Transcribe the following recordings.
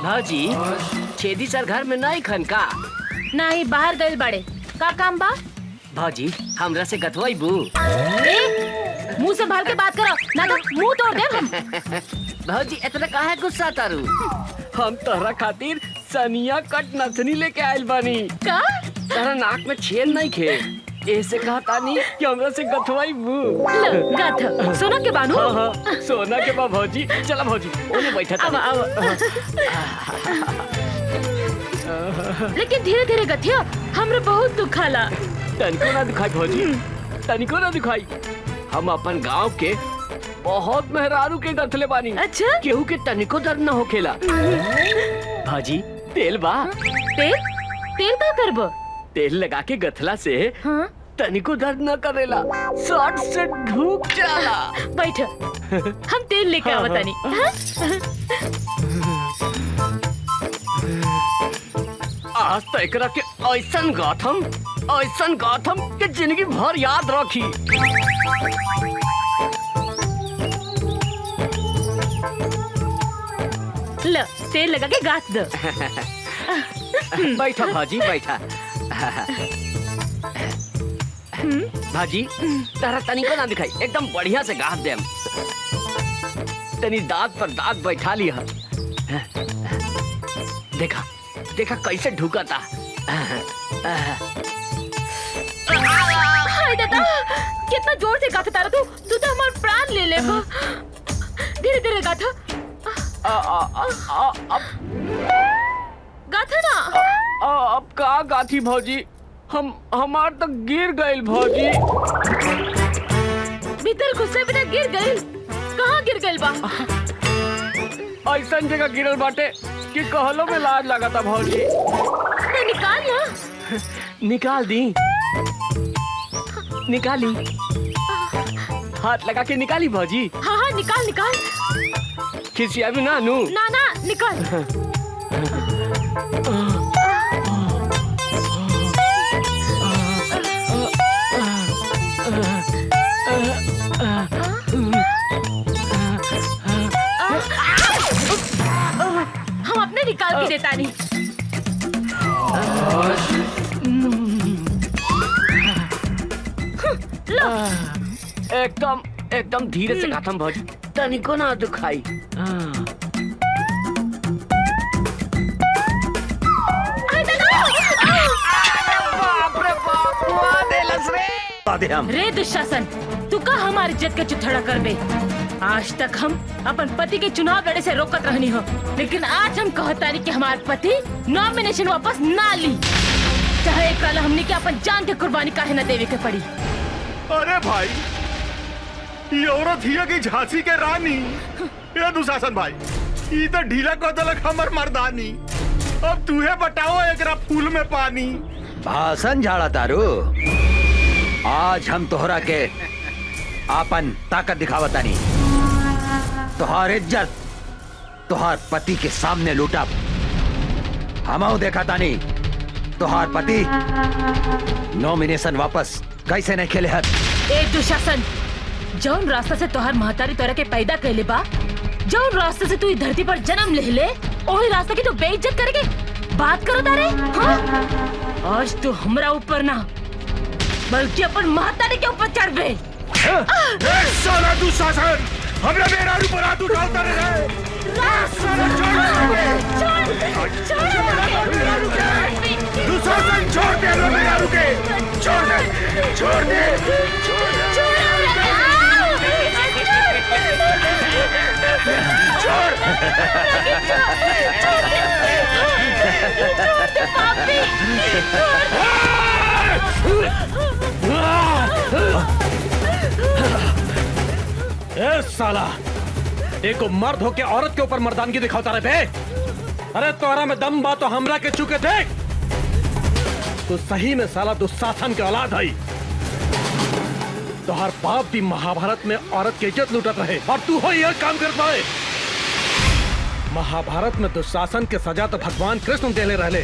भाजी छेदी सर घर में नहीं खन का? नहीं, बाहर गइल बड़े। का काम बा? भाजी हमरा से गथवाइबू? मुंह से भाल के बात करो, ना तो मुंह तोड़ दे हम। भाजी इतना काहे गुस्सा तारू? हम तोहरा खातिर सनिया कट नथनी लेके आइल बानी। का? तोहरा नाक में छेद नहीं खे, ऐसे कहा तानी कि हमरा से गथवाइबू। गथ सोना के बानू? हाँ, सोना के बा भाजी। चला भाजी ओने बैठा था। लेकिन धीरे धीरे गथिया, हमरे बहुत दुखाला। तनिको ना दिखाई भाजी, तनिको ना दिखाई। हम अपन गांव के बहुत मेहरारू के गथले बानी। अच्छा? केहू के तनिको दर्द न होखेला। भाजी तेल बा? तेल? तेल का करबो? तेल लगा के गथला से हाँ? तनिको दर्द न करेला, शॉर्ट से ढूक जाला। बैठ, हम तेल लेके आवतानी। आज तो एकरा के ऐसन गाथम के जिंदगी भर याद रखी। ल, तेल लगा के गाथ दो। बैठा भाजी बैठा। भाजी तारा तनिको ना दिखाई, एकदम बढ़िया से गाथ देम। तनी दांत पर दांत बैठा लिया। देखा देखा कैसे ढुकाता। हाय दादा, कितना जोर से गाथा तारा तू तो हमारा प्राण ले ले। धीरे धीरे गाथा। गाथा ना। अब का गाथी भौजी, हमार तो गिर गइल भौजी। भीतर घुसे बिना गिर गइल? कहाँ गिर गइल बा? ऐसा जगह गिरल बाटे कि कहलो में लाज लगाता भौजी। तो निकाल ना। निकाल दी, निकाली। हाथ लगा के निकाली भौजी। हाँ हाँ, निकाल निकाल। खिसिया भी ना नू। ना ना, निकाल। हम अपने निकाल के देता नहीं। एकदम एकदम धीरे से गाथम भौजी, तनिको ना दुखाई। रे दुशासन, तू का हमारी इज्जत के चुथड़ा कर बे? आज तक हम अपन पति के चुनाव लड़े से रोकत रहनी हो, लेकिन आज हम कहतानी कि हमारे पति नॉमिनेशन वापस ना ली, चाहे कल हमने के अपन जान के कुर्बानी काहे न देवे के पड़ी। अरे भाई, ये औरत हिया की झांसी के रानी। ये दुशासन भाई, ये तो ढीला को दलक हमर मर्दानी। अब तूहे बताओ एकरा फूल में पानी। भाषण झाड़ा तारू, आज हम तोहरा के आपन ताकत दिखावतानी। तोहार इज्जत तोहार पति के सामने लूटा। हमऊ देखा तानी तोहार पति नॉमिनेशन वापस कैसे नहीं खेले हत। ए दुशासन, जौन रास्ता से तोहार महतारी तोरा के पैदा कैले बा, जौन रास्ते से तू इस धरती पर जन्म ले ले, वही रास्ता की तू बेइज्जत करके बात करो तारे। हाँ? आज तू हमरा ऊपर ना बल्कि अपन महतारी के ऊपर चढ़ बे। साला दुशासन, हमरा मेरा ऊपर हाथ उठाता रहे। दुशासन छोड़ दे, मेरा रुके, छोड़ दे, छोड़ दे, ए साला, एको मर्द होके औरत के ऊपर मर्दानगी दिखाता रहे बे। अरे तोरा में दम बा तो हमरा के चुके देख। तो सही में साला दुशासन के औलाद है। तोहर बाप भी महाभारत में औरत के इज्जत लूटत रहे और तू हो यह काम करता है। महाभारत में दुशासन के सजा तो भगवान कृष्ण देले रहले,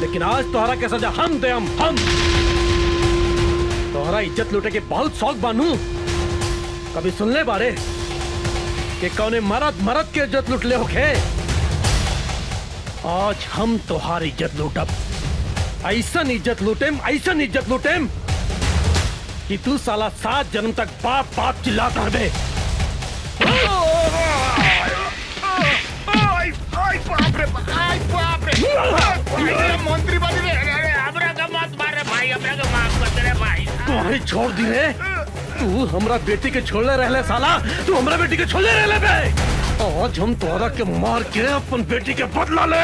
लेकिन आज तोहरा के सजा हम दे। हम तोहरा इज्जत लूटे के बहुत शौक बानू। कभी सुन ले बारे कि कौने मरद मरद के इज्जत लूट ले होखे। आज हम तुम्हारी इज्जत लूटब, ऐसन इज्जत लूटेम कि तू साला 7 जन्म तक बाप बाप चिल्लाता रहे। मंत्री बन गए, हमरा का मत मारे भाई, हमरा का माफ कर दे रे भाई। तुम्हारी छोड़ दी रे, तू हमरा बेटी के छोड़ले रहले साला, तू हमरा बेटी के छोड़ले रहले बे। आज हम तोरा के मार के अपन बेटी के बदला ले।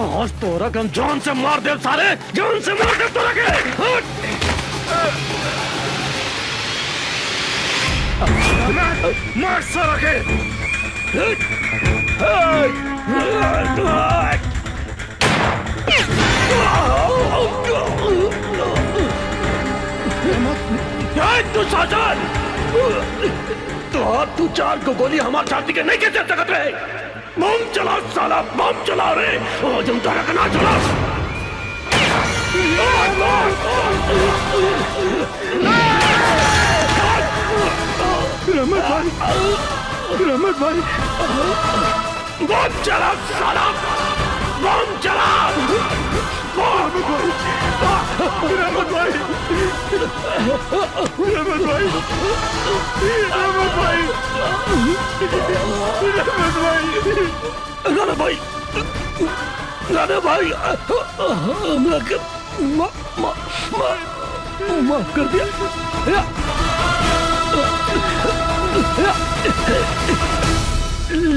आज तोरा के हम जान से मार दे, सारे जान से मार दे तोरा के। मार सारा के। तू साजन, तू 4 को गोली हमारे छाती के नहीं के चल सकते रहे। बम चला साला, बम चला रे। आज हम तारा का ना चला। रहमत भाई, बम चला साला, बम चला। रहमत भाई, राणा भाई, हमरा के माफ कर दिया।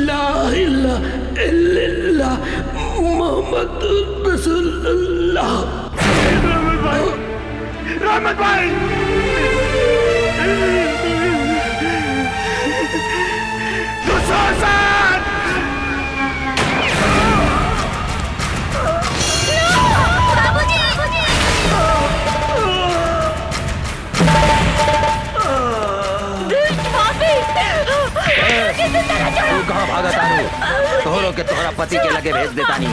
ला इलाहा इल्लल्लाह मोहम्मद रसूलुल्लाह। रहमत भाई, दुशासन, तू कहाँ भागा तारू? तोहरो के तोहरा पति के लगे भेज देता नहीं।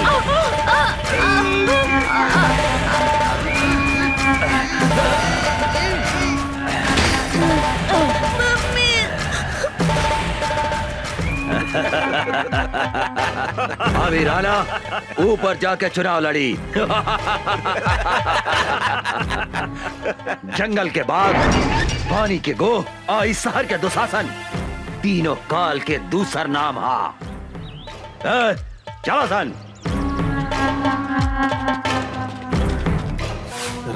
अभी राणा ऊपर जाके चुनाव लड़ी। जंगल के बाघ, पानी के गो और इस शहर के दुशासन, तीनों काल के दूसर नाम हा। चलो सन।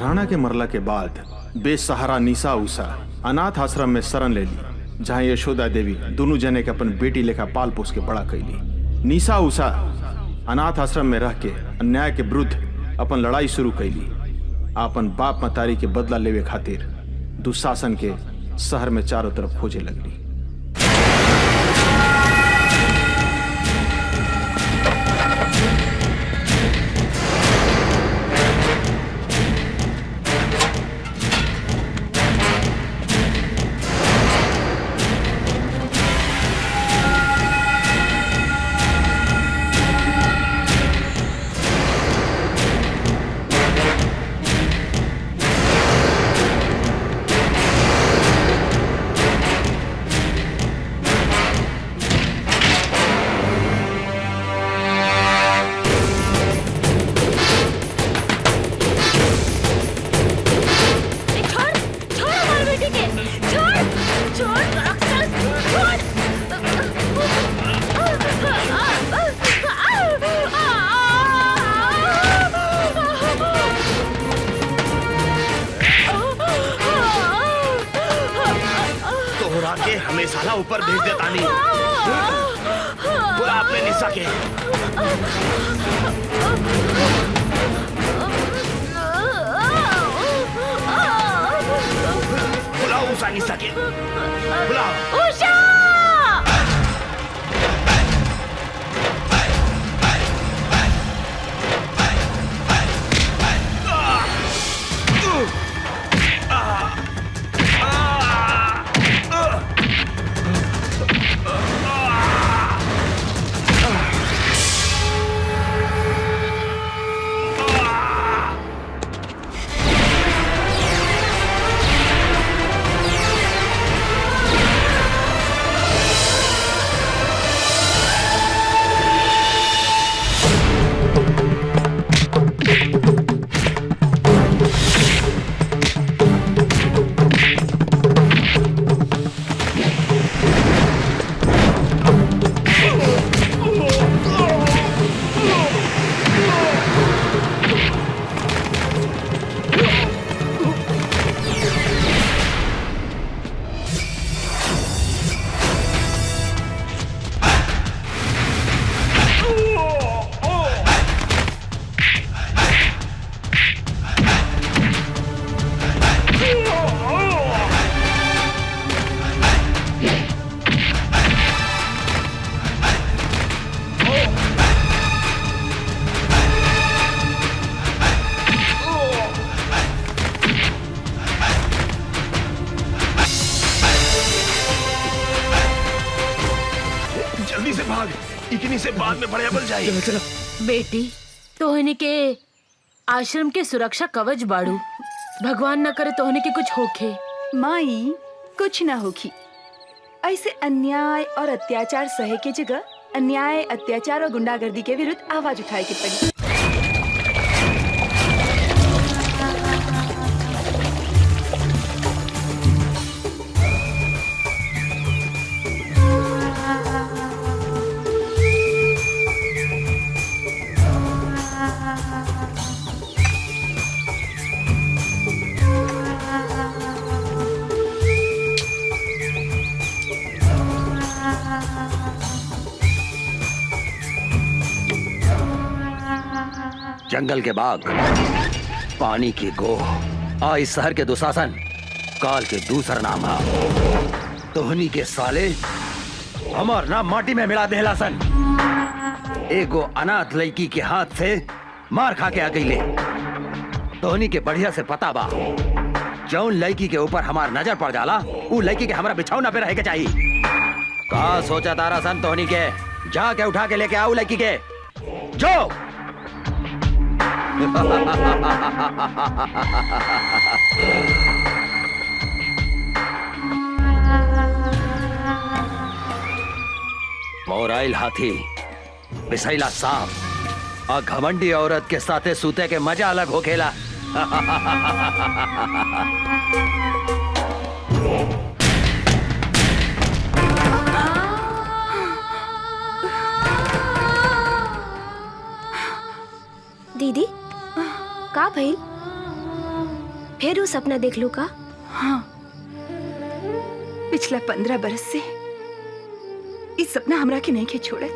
राणा के मरला के बाद बेसहारा निशा उषा अनाथ आश्रम में शरण ले ली, जहाँ यशोदा देवी दोनों जने के अपन बेटी लेखा पाल पोस के बड़ा कैली। निशा उषा अनाथ आश्रम में रह के अन्याय के विरुद्ध अपन लड़ाई शुरू कैली। अपन बाप मतारी के बदला लेवे खातिर दुशासन के शहर में चारों तरफ खोजे लगली। हमें साला ऊपर भेज देता नहीं। बुला अपने निशा के। बुलाओ उषा निशा के, बुलाओ। उषा! जल्दी से भाग, इतनी से बाद में बड़े बल जाए। बेटी तोहनी के आश्रम के सुरक्षा कवच बाड़ू। भगवान न करे तोहनी के कुछ होखे। माई कुछ ना होगी। ऐसे अन्याय और अत्याचार सहे के जगह अन्याय, अत्याचार और गुंडागर्दी के विरुद्ध आवाज उठाए के पड़ी। जंगल के बाग, पानी की गोह, इस शहर के दुशासन, काल के दूसरा नाम है। तोहनी के साले हमार नाम माटी में मिला देहलासन। एगो अनाथ लड़की के हाथ से मार खा के आ गईले। तोहनी के बढ़िया से पता बा, जौन लड़की के ऊपर हमार नजर पड़ जाला उ लड़की के हमारा बिछौना पे रहे के चाहिए। का सोचा तारा सन तोहनी के? जाके उठा के लेके आओ लड़की के, जो मोराइल हाथी, बिसैला सांप और घमंडी औरत के साथे सूते के मजा अलग हो खेला। दीदी का भइल? फिर वो सपना देख लू का? हाँ, पिछला 15 बरस से इस सपना हमरा के नहीं के छोड़े।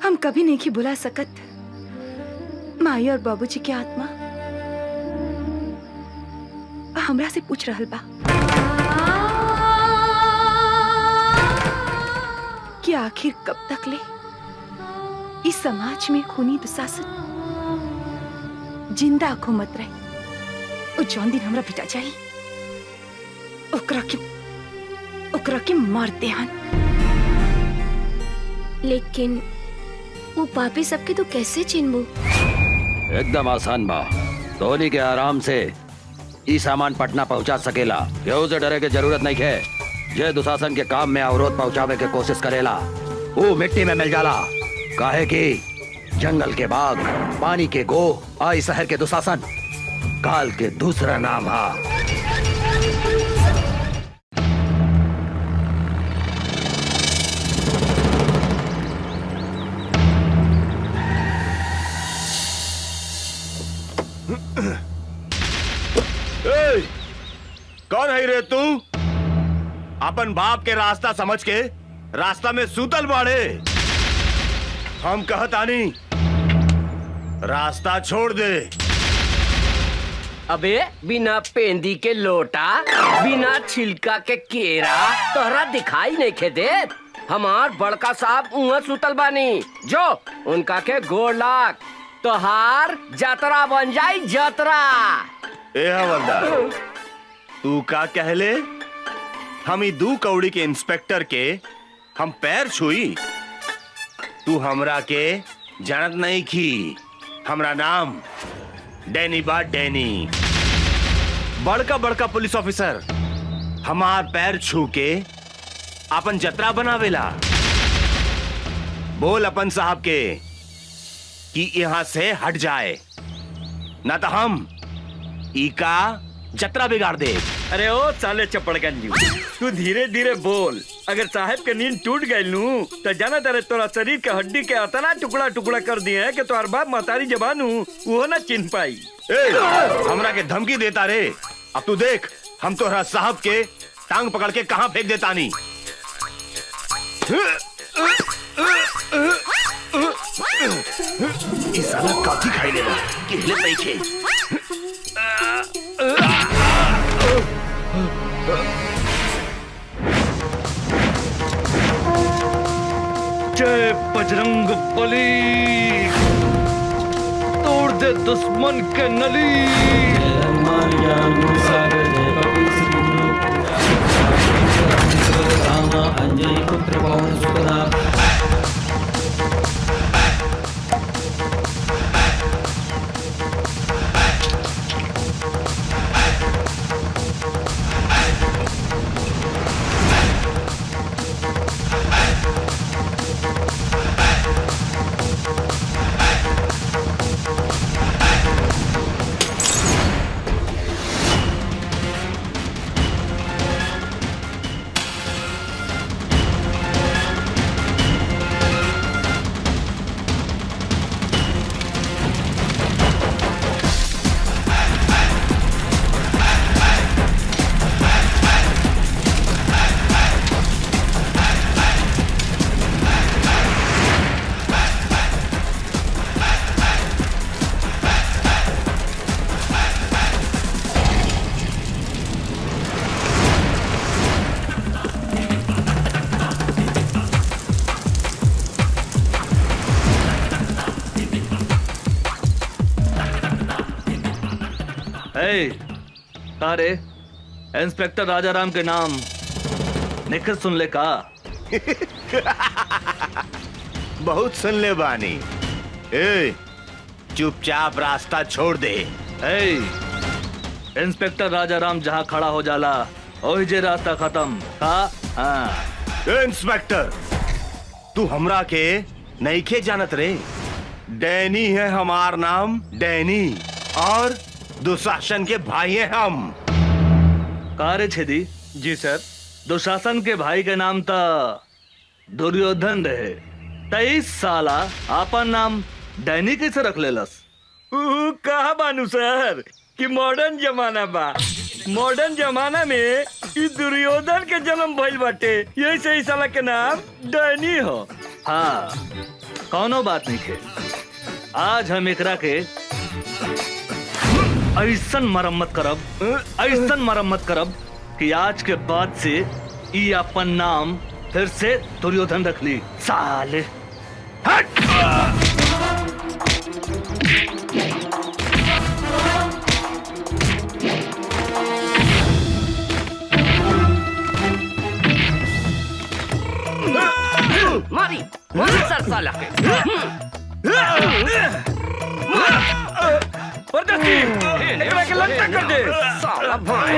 हम कभी नहीं की बुला सकत माई और बाबूजी की आत्मा हमरा से पूछ रहल बा कि आखिर कब तक ले इस समाज में खूनी दुशासन जिंदा हुकूमत रहे। और जौन दिन हमरा पिटा जाई ओकरा के मार देहन। लेकिन वो पापी सबके तो कैसे चिन्हबू? एकदम आसान बा। धोनी के आराम से ई सामान पटना पहुंचा सकेला। केहू से डरे के जरूरत नहीं है। जे दुशासन के काम में अवरोध पहुंचावे के कोशिश करेला वो मिट्टी में मिल जाला। काहे कि जंगल के बाग, पानी के गो, आई शहर के दुशासन काल के दूसरा नाम है। कौन है रे तू? अपन बाप के रास्ता समझ के रास्ता में सूतल बाड़े। हम कहतानी रास्ता छोड़ दे। अबे बिना पेंदी के लोटा, बिना छिलका के केरा तोहरा दिखाई नहीं खे देत। हमार बड़का साहब उहाँ सुतल बानी, जो उनका के गोड़ लाग तोहार जतरा बन जाई जतरा। ए हवलदार, तू का कहले? हम ई 2 कौड़ी के इंस्पेक्टर के हम पैर छुई? तू हमरा के जानत नहीं की। हमरा नाम डैनी बा, डैनी। बड़का बड़का पुलिस ऑफिसर हमार पैर छू के अपन जतरा बनावेला। बोल अपन साहब के कि यहाँ से हट जाए, ना तो हम ई का जतरा बिगाड़ दे। अरे ओ साले चपड़गंजी, तू धीरे धीरे बोल। अगर साहब के नींद टूट गई नू तो जाना तेरे तोरा शरीर के हड्डी के अतना टुकड़ा टुकड़ा कर दिए है कि तोहर बाप महतारी जबान वो ना चिन्ह पाई। हमरा के धमकी देता रे। अब तू देख हम तोहरा साहब के टांग पकड़ के कहां फेंक देता नी। इस साला काफी खाई लेला कि हिले नहीं खे। जय बजरंग बली, तोड़ दे दुश्मन के नली। राम अंजनी पुत्र पवन सुतदा तारे इंस्पेक्टर राजाराम के नाम निखिल सुन ले का? बहुत सुन ले बानी। ए, चुपचाप रास्ता छोड़ दे। इंस्पेक्टर राजाराम जहाँ खड़ा हो जाला वही जे रास्ता खत्म का? हाँ। इंस्पेक्टर, तू हमरा के नईखे जानत रे। डैनी है हमार नाम, डैनी, और दुशासन के भाई हैं हम। कार्य छेदी जी सर। दुशासन के भाई के नाम था दुर्योधन रहे। 23 साला आपन नाम डैनी कैसे रख लेलस? कहा बानू सर कि मॉडर्न जमाना बा। मॉडर्न जमाना में ई दुर्योधन के जन्म भइल बाटे, यही से ई साला के नाम डैनी हो। हाँ, कौनो बात नहीं है। आज हम एकरा के ऐसन मरम्मत करब कि आज के बाद से ई अपन नाम फिर से दुर्योधन रख ली। साले हट! मारी मारी सर साला के। परदेसी, एकरा के लंका कर दे। साला भाई।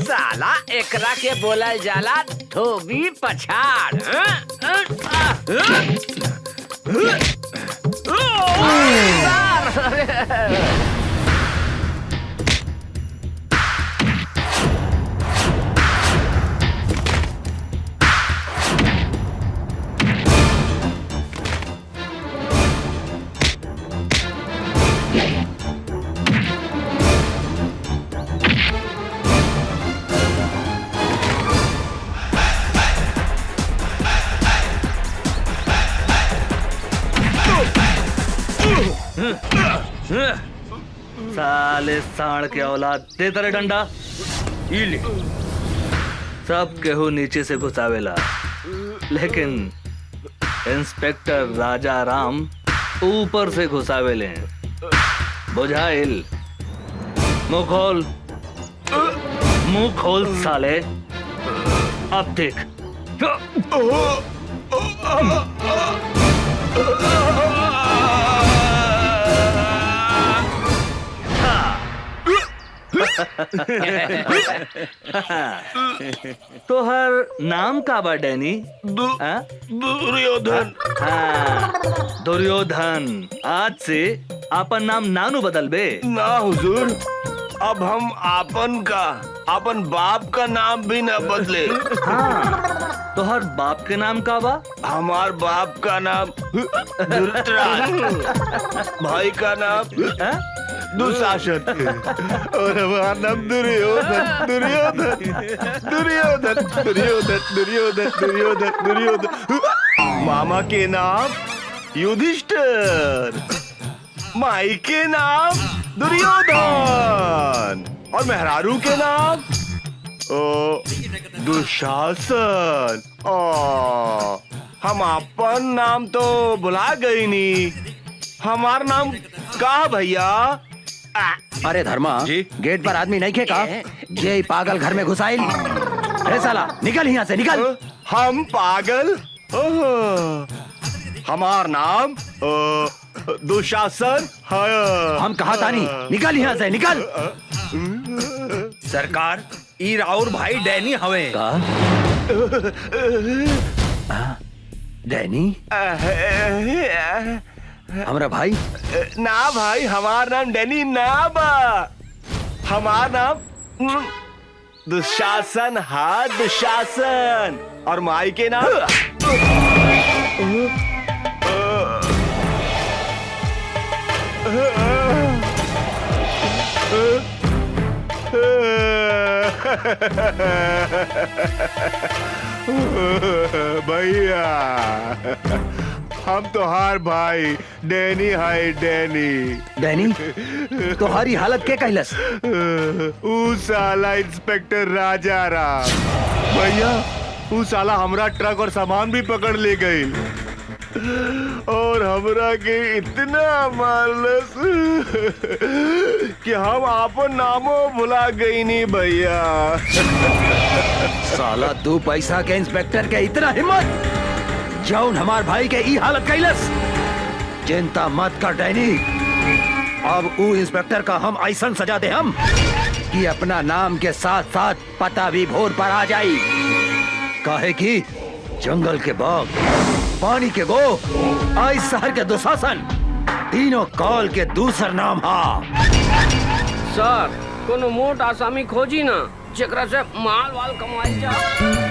साला एकरा के बोलल जाला धोबी पछाड़। साले साढ़ के औलाद, दे तेरे डंडा। ले। सब केहू नीचे से घुसावेला, लेकिन इंस्पेक्टर राजाराम ऊपर से घुसावेले। बुझाइल? मुंह खोल साले। अब देख। तोहर नाम का बा डैनी? दुर्योधन। हाँ, दुर्योधन। आज से आपन नाम नानू बदल बे। ना हुजूर, अब हम आपन बाप का नाम भी न बदले। हाँ, तोहर बाप के नाम का बा? हमार बाप का नाम धृतराज, भाई का नाम दुशासन और हमारा नाम दुर्योधन। दुर्योधन दुर्योधन दुर्योधन दुर्योधन दुर्योधन दुर्योधन। मामा के नाम युधिष्ठिर, माई के नाम दुर्योधन और मेहरारू के नाम दुशासन। हम अपन नाम तो बुला गई नी, हमार नाम का भैया? अरे धर्मा जी? गेट पर आदमी नहीं खेका ये पागल घर में घुसाइल। अरे साला निकल यहाँ से निकल। हम पागल? हमार नाम दुशासन है। हम कहा था नहीं, निकल यहाँ से निकल। सरकार ई राउर भाई डैनी हवे। का डैनी हमारा भाई? ना भाई, हमार नाम डैनी ना बा, हमार नाम दुशासन। हाँ दुशासन। और माई के नाम भैया हम तो हार भाई डैनी है। डैनी डैनी तुम्हारी हालत के कहलस? ऊ साला इंस्पेक्टर राजा राम भैया, ऊ साला हमरा ट्रक और सामान भी पकड़ ले गई और हमरा के इतना मारलस कि हम आपन नामो भुला गई नी भैया। साला 2 पैसा के इंस्पेक्टर के इतना हिम्मत जौन हमार भाई के ई हालत कैलस। चिंता मत कर डैनी, अब ऊ इंस्पेक्टर का हम ऐसा सजा दे हम कि अपना नाम के साथ साथ पता भी भोर पर आ जाई। काहे कि जंगल के बाघ, पानी के गो, आई शहर के दुशासन, तीनों काल के दूसर नाम हा। सर कोनो मोट आसामी खोजी ना जेकरा से माल वाल कमाई जा।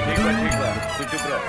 ठीक बा तू चुप रह।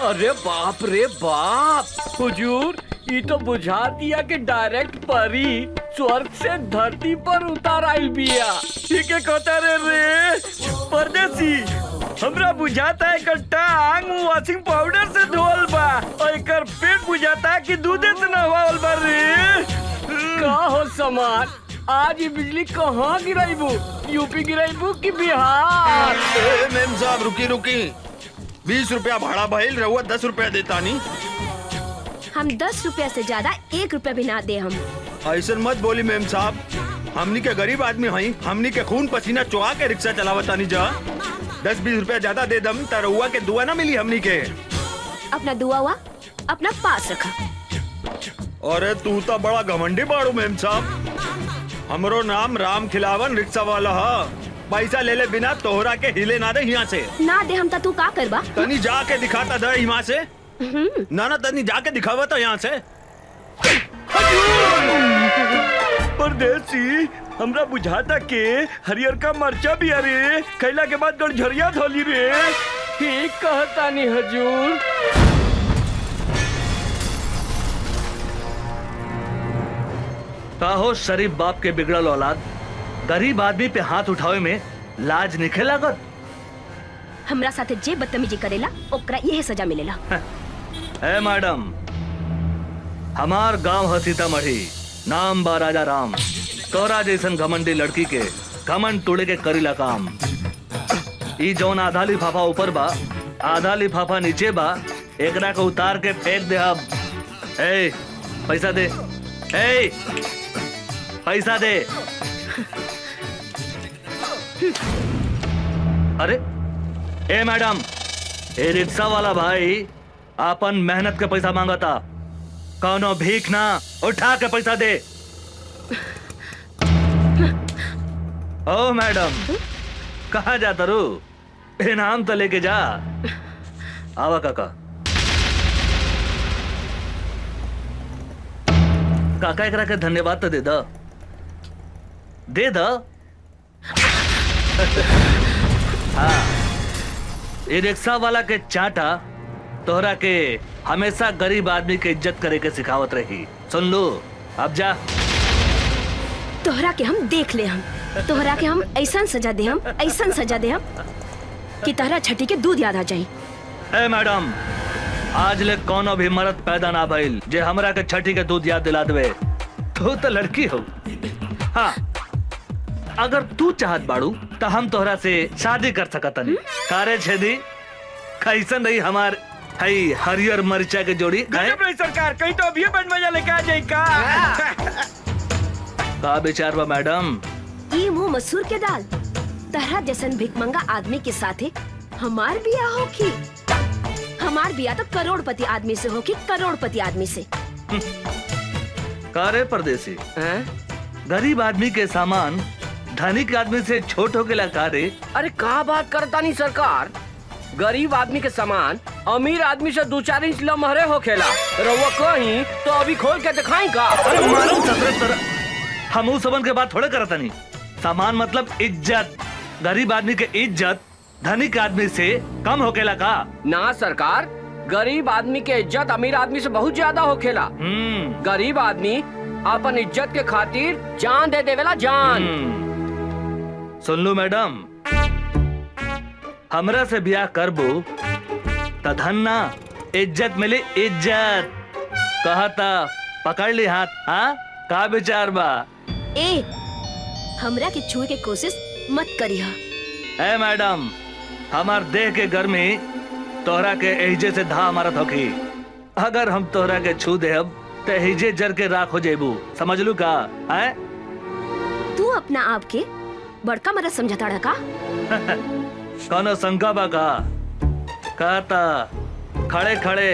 अरे बाप रे बाप, हुजूर ये तो बुझा दिया कि डायरेक्ट परी स्वर्ग से धरती पर उतार आइल बिया। ठीक है कहता रे परदेसी, हमरा बुझाता है कट्टा आंग वॉशिंग पाउडर से धोल बा और एकर पेट बुझाता है कि दूधे से नहवाल बा रे। का हो समाज, आज ये बिजली कहाँ गिराइबू? यूपी गिराइबू कि बिहार? मेम साहब रुकी 20 रुपया भाड़ा भइल, रहुआ 10 रुपया देता नहीं। हम 10 रुपया से ज्यादा 1 रुपया भी ना दे हम। ऐसा मत बोली मेम साहब, हमनी के गरीब आदमी हई, हमनी के खून पसीना चुहा के रिक्शा चलावता नहीं जा। 10-20 रुपया ज्यादा दे दम त रहुआ के दुआ ना मिली हमनी के। अपना दुआ हुआ अपना पास रखा। अरे तू तो बड़ा घमंडी बाड़ू मेम साहब। हमरो नाम राम खिलावन रिक्शा वाला है। पैसा ले ले बिना तोहरा के हिले ना दे यहाँ से। ना दे हम तू का करबा? तनी जाके दिखाता दे यहाँ से। ना तनी जाके दिखावा तो यहाँ से। परदेसी, हमरा बुझाता के हरियर का मरचा भी अरे खैला के बाद गड़झरिया धोली रे। ठीक कहता नहीं हजूर। हो शरीफ बाप के बिगड़ल औलाद, गरीब आदमी पे हाथ उठावे में लाज निखे लागत। हमरा साथे जे बदतमीजी करेला ओकरा यही सजा मिलेला। ए मैडम, हमार गांव है सीतामढ़ी, नाम बा राजा राम। तोरा जैसन घमंडी लड़की के घमंड तोड़े के करीला काम। ई जौन आधा लिफाफा ऊपर बा, आधा लिफाफा नीचे बा, एकरा को उतार के फेंक दे। अब ए पैसा दे, ए पैसा दे। अरे ए मैडम, ए रिक्शा वाला भाई अपन मेहनत के पैसा मांगा था, कौनो भीख ना, उठा के पैसा दे। ओ मैडम, कहाँ जाता रू? इनाम तो लेके जा। आवा काका। काका एकरा के धन्यवाद तो दे दो, दे दो। हाँ, ये रिक्शा वाला के चाटा तोहरा के हमेशा गरीब आदमी के इज्जत करे के सिखावत रही। सुन लो, अब जा। तोहरा के हम देख ले, हम तोहरा के हम ऐसा सजा दे, हम ऐसा सजा दे हम कि तोहरा छठी के दूध याद आ जाई। ए मैडम, आज ले कोनो भी मर्द पैदा ना भइल जे हमरा के छठी के दूध याद दिला देवे। तू तो लड़की हो। हाँ, अगर तू चाहत बाड़ू तो हम तोहरा से शादी कर सकतनी। कारे छेदी, कैसन रही हमार हई हरियर मरिचा के जोड़ी? गजब रही सरकार, कहीं तो अभी बन मजा लेके आ जाए का विचार बा मैडम? ई मुंह मसूर के दाल, तहरा जैसन भिकमंगा आदमी के साथे हमार बिया होखी। हमार बिया तो करोड़पति आदमी से होखी, करोड़पति आदमी से। कारे परदेसी, गरीब आदमी के सामान धनिक आदमी से छोट हो गया कारे? अरे का बात करता नहीं सरकार, गरीब आदमी के सामान अमीर आदमी से 2-4 इंच लमहरे हो खेला। रउआ कहीं तो अभी खोल के दिखाई का? अरे मालूम सदरत तरह हम उस सबन के बात थोड़े करता नहीं। सामान मतलब इज्जत। गरीब आदमी के इज्जत धनिक आदमी से कम होकेला का? ना सरकार, गरीब आदमी के इज्जत अमीर आदमी से बहुत ज्यादा होखेला। गरीब आदमी अपन इज्जत के खातिर जान दे देवेला, जान। सुन लो मैडम, हमरा से ब्याह करबो त धन ना, इज्जत मिले, इज्जत। कहता पकड़ ली हाथ। हाँ, का विचार बा? ए, हमरा के छुए के कोशिश मत करिहा। ए मैडम, हमार देह के गर्मी तोहरा के एहिजे से धा मारत होखी। अगर हम तोहरा के छू देब तो एहिजे जर के राख हो जेबू। समझ लू का? है? तू अपना आप के बड़का मरद समझता रहा का? कौनो शंका बा का? कहता खड़े खड़े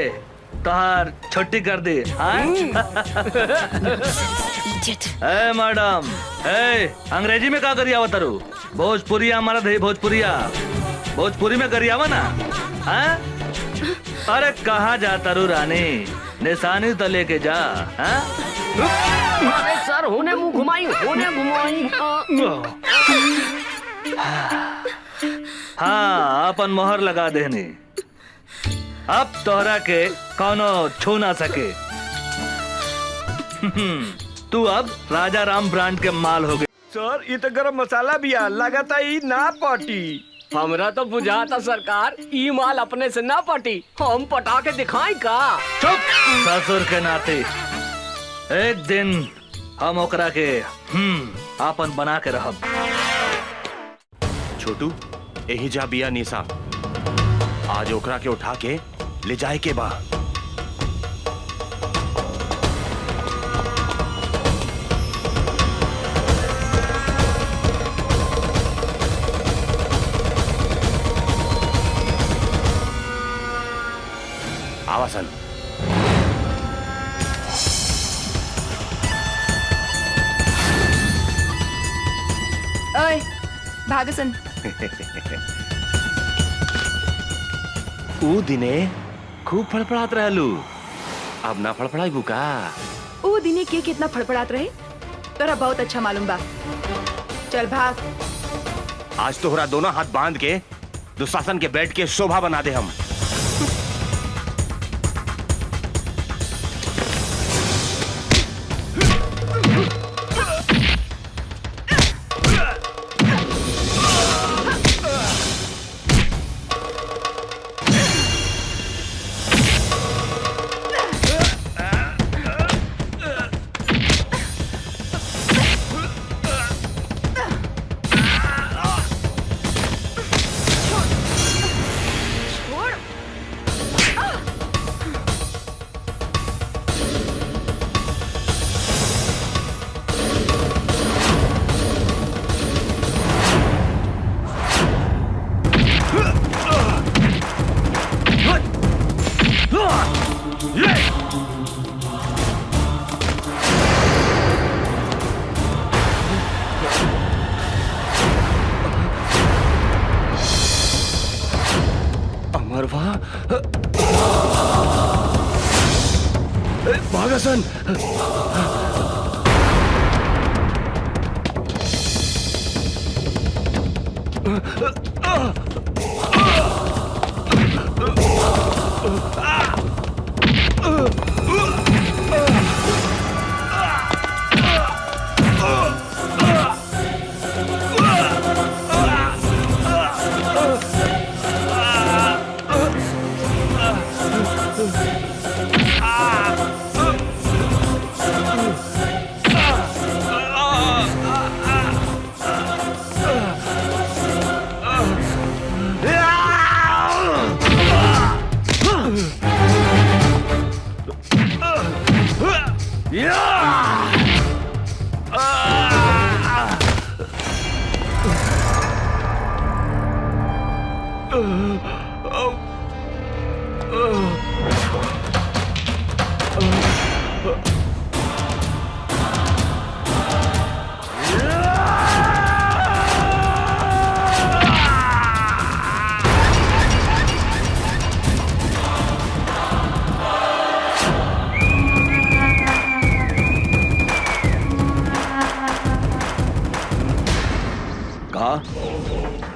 तोहार छुट्टी कर दी। ए मैडम, ए अंग्रेजी में का करिया आवत रू? भोजपुरिया हमारा दे, भोजपुरिया, भोजपुरी में करियावा ना। हाँ? अरे कहाँ जाता रू रानी? निशानी तो लेके जा। हाँ? अरे सर, होने मुंह घुमाई, होने घुमाई। हाँ, अपन मोहर लगा देनी। अब तोहरा के कौनो छू ना सके। तू अब राजा राम ब्रांड के माल हो गए। सर, ये तो गरम मसाला भी है, लगाता ही ना पाटी। हमरा तो बुझाता सरकार, ई माल अपने से ना पटी, हम पटा के दिखाई का? चुप, ससुर के नाते एक दिन हम ओकरा के आपन बना के रहब। छोटू, यही जा बिया निशा, आज ओकरा के उठा के ले जाए के बा। आवासन। ओए, भागसन। ऊ दिने खूब फड़फड़ात रहलू, अब ना फड़फड़ाई बुका? ऊ दिने के कितना फड़फड़ात रहे, तोरा बहुत अच्छा मालूम बा। चल भाग। आज तोहरा दोनों हाथ बांध के दुशासन के बेड के शोभा बना दे हम। छोड़। भागासन।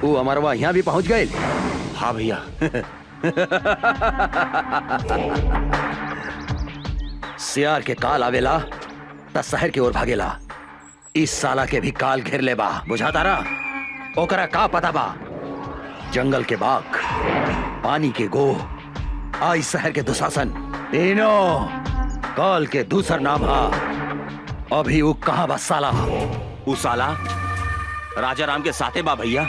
वो अमरवा यहाँ भी पहुंच गए। हाँ भैया। सियार के काल आवेला त शहर की ओर भागेला। इस साला के भी काल घेर ले बा, बुझाता रहा। ओकरा का पता बा? जंगल के बाघ, पानी के गो, आई शहर के दुशासन, तीनों काल के दूसर नाम हा। अभी वो कहाँ बा साला? वो साला राजा राम के साथे बा भैया।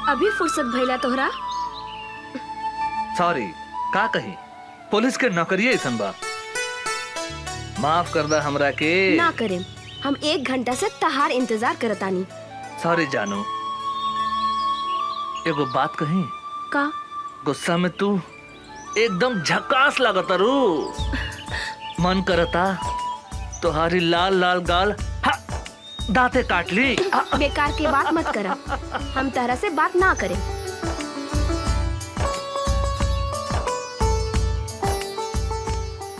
अभी फुर्सत भइला तोहरा? सॉरी, का कही, पुलिस के नौकरिये ऐसन बा। माफ कर दा हमरा के। ना करें, हम 1 घंटा से तहार इंतजार करतानी। सॉरी जानू, एगो बात कही। का? गुस्सा में तू एकदम झकास लगता रू। मन करता तुम्हारी लाल लाल गाल दांते काट ली। बेकार की बात मत करा, हम तरह से बात ना करें।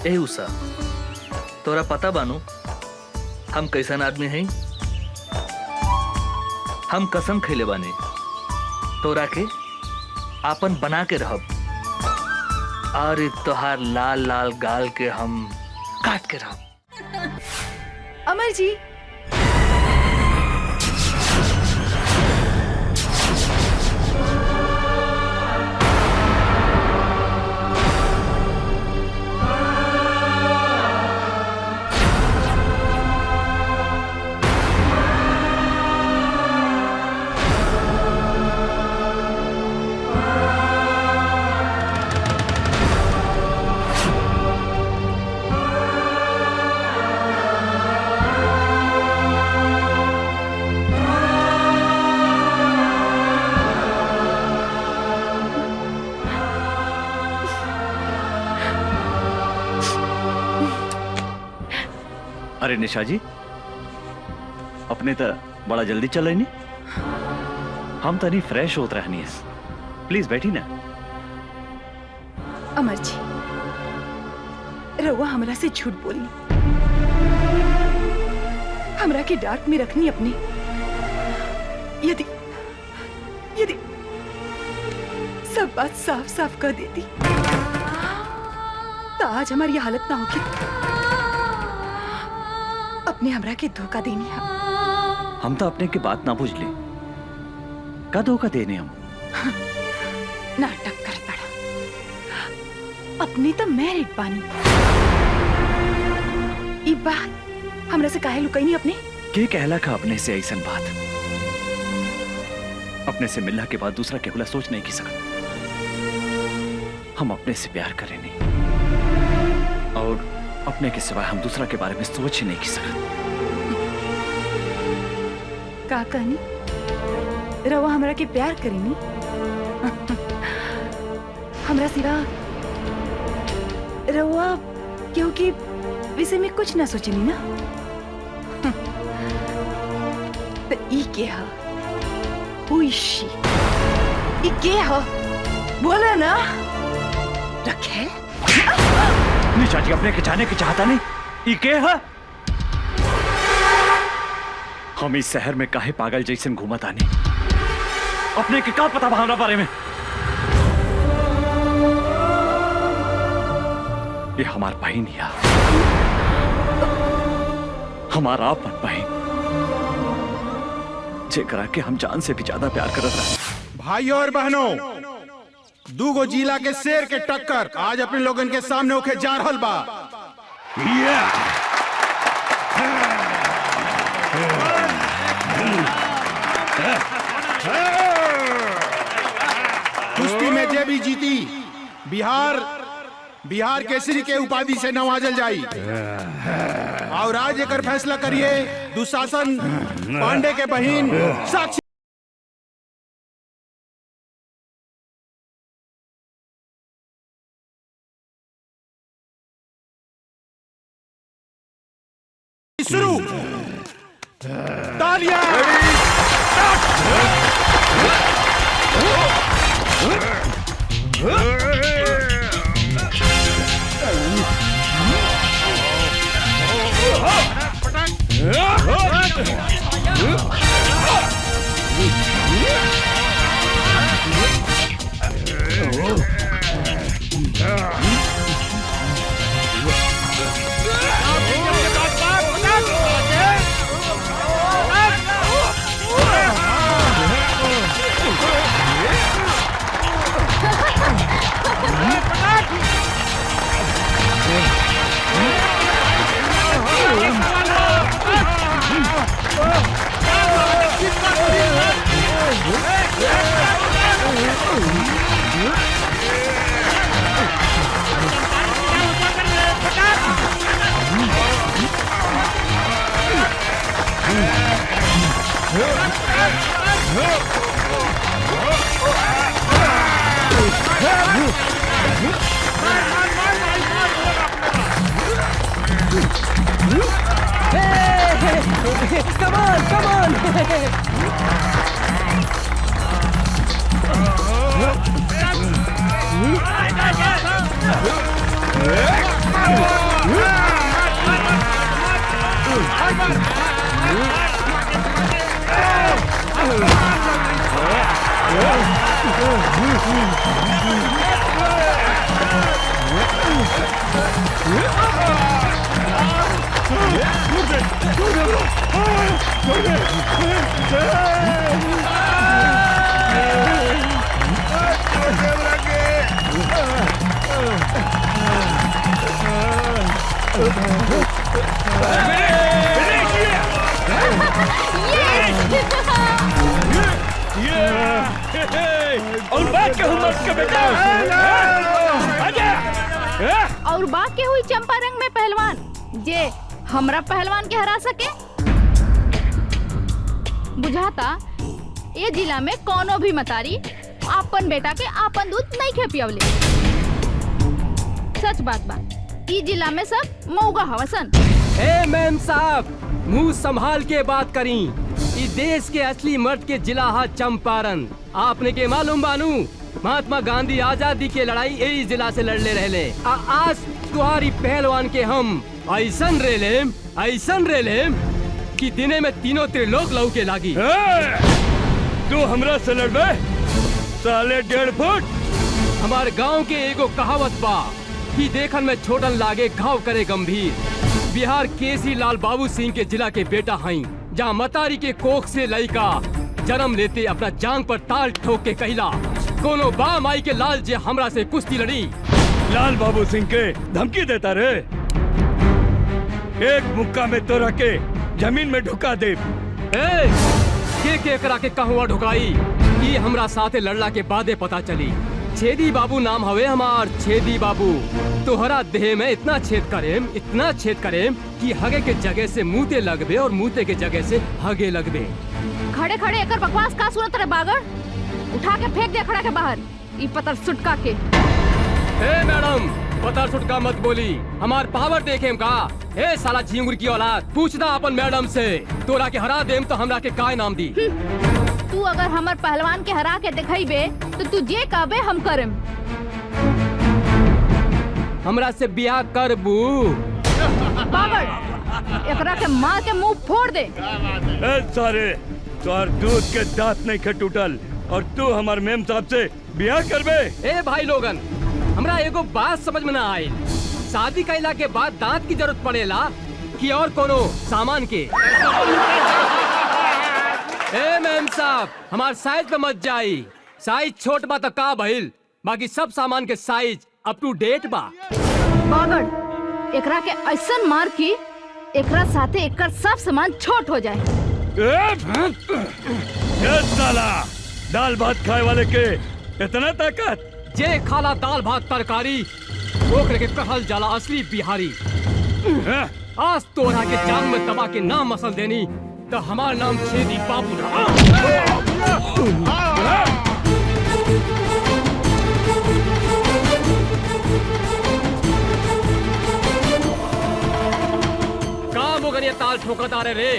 ए उषा, तोरा पता बानू हम कैसन आदमी हैं? हम कसम खैले बानी तोरा के आपन बना के रहब, और तोहार लाल लाल गाल के हम काट के रहब। अमर जी, अरे निशा जी, अपने तो बड़ा जल्दी चल रही नहीं। हम तो नहीं फ्रेश होत रहनी है। प्लीज बैठी ना। अमर जी, रउआ हमरा से झूठ बोली, हमरा के डार्क में रखनी अपने। यदि यदि सब बात साफ साफ कर देती तो आज हमारी ये हालत ना होगी। अपने हमरा के धोखा देनी है। हम तो अपने की बात ना बुझ ले, का धोखा देने हम? नाटक कर पड़ा। अपने तो मैरिड बानी। ई बात हमरा से काहे लुकाई नहीं अपने? के कहला का अपने से ऐसन बात? अपने से मिलने के बाद दूसरा केवला सोच नहीं की सकता। हम अपने से प्यार करें नहीं, और अपने के सिवाय हम दूसरा के बारे में सोच ही नहीं की सकते। का कहनी? रवा हमरा के प्यार करेनी? हमरा सिवा रवा क्योंकि विषय में कुछ ना सोचनी ना। तो ई के हा हुईशी ये के हो बोला ना रखे निशा जी अपने के जाने की चाहता नहीं ई के है हम इस शहर में काहे पागल जैसन घूमत आनी अपने के का पता भावना बारे में ये हमार बहन या हमारा अपन बहन जेकरा के हम जान से भी ज्यादा प्यार करत रहे। भाइयों और बहनों, दूगो जिला के शेर के टक्कर आज अपने लोगन के सामने होके जा रहल बा। कुश्ती में जे भी जीती बिहार केसरी के उपाधि से नवाजल जाई। और आज एकर फैसला करिए दुशासन पांडे के बहिन साक्षी। शुरू तालियां और बात के हुई चंपारंग में पहलवान जे हमरा पहलवान के हरा सके। बुझाता ये जिला में कोनो भी मतारी आपन बेटा के आपन दूध नहीं खे पियवले। सच बात बा ई जिला में सब मऊगा हवसन। ए मैम साहब मुंह संभाल के बात करी। ई देश के असली मर्द के जिला हा चंपारण। आपने के मालूम बानू महात्मा गांधी आजादी के लड़ाई यही जिला से लड़ले रहले। आज तुम्हारी पहलवान के हम ऐसन रेलेम कि दिने में तीनों त्रिलोक लहू के लागी। तू हमरा से लड़बे साले 1.5 फुट। हमारे गांव के एगो कहावत बा कि देखन में छोटन लागे घाव करे गंभीर। बिहार केसरी लाल बाबू सिंह के जिला के बेटा हई जहाँ मतारी के कोख से लड़का जन्म लेते अपना जांग पर ताल ठोक के कहला कोनो बा माई के लाल जे हमरा से कुश्ती लड़ी। लाल बाबू सिंह के धमकी देता रे। एक मुक्का में तो रखे जमीन में ढुका दे। के करा के कहवा ढुकाई ये हमरा साथे लड़ला के बादे पता चली। छेदी बाबू नाम हवे हमार छेदी बाबू। तोहरा देह में इतना छेद करेम कि हगे के जगह से मुँहते लगबे और मुँहते के जगह से हगे लगबे। खड़े खड़े एकर बकवास का सुनत रे बागड़। उठा के फेंक दे खड़ा के बाहर ई पतर सुटका के। ए मैडम पतर सुटका मत बोली हमार पावर देखेम का। ए साला झिंगुर की औलाद पूछदा अपन मैडम से तोरा के हरा देम तो हमरा के काय नाम दी। तू अगर हमर पहलवान के हरा के दिखाइबे तो तू जे कहबे हम करम। हमरा से बियाह करबू? पागल, एकरा के मार के मुंह फोड़ दे। ए सारे, तोहर दूध के दांत नहीं खे टूटल और तू हमार मेम साहब से बियाह करबे? ए भाई लोगन, हमरा एगो बात समझ में ना आई। शादी कैला के बाद दांत की जरूरत पड़ेला कि और कोनो सामान के? ए मैम साहब, हमार साइज पे मत जाई। साइज छोट बा तो का भइल, बाकी सब सामान के साइज अप टू डेट बा। पागल, एकरा के ऐसन मार की एकरा साथे एकर सब सामान छोट हो जाए। ए साला, दाल भात खाए वाले के इतना ताकत? जे खाला दाल भात तरकारी ओकरे के कहल जाला असली बिहारी। आज तोरा के जान में दबा के नाम मसल देनी तो हमार नाम छेदी बाबू रहा। काम हो गए ताल ठोकतारे रे,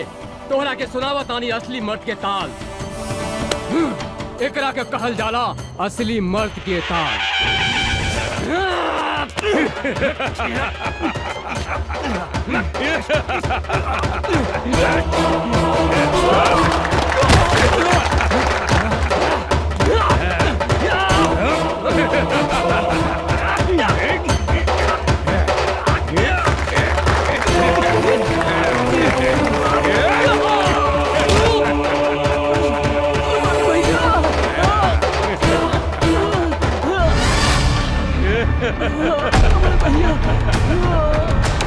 तोहरा के सुनावा तानी असली मर्द के ताल। एकरा के कहल जाला असली मर्द के ताल।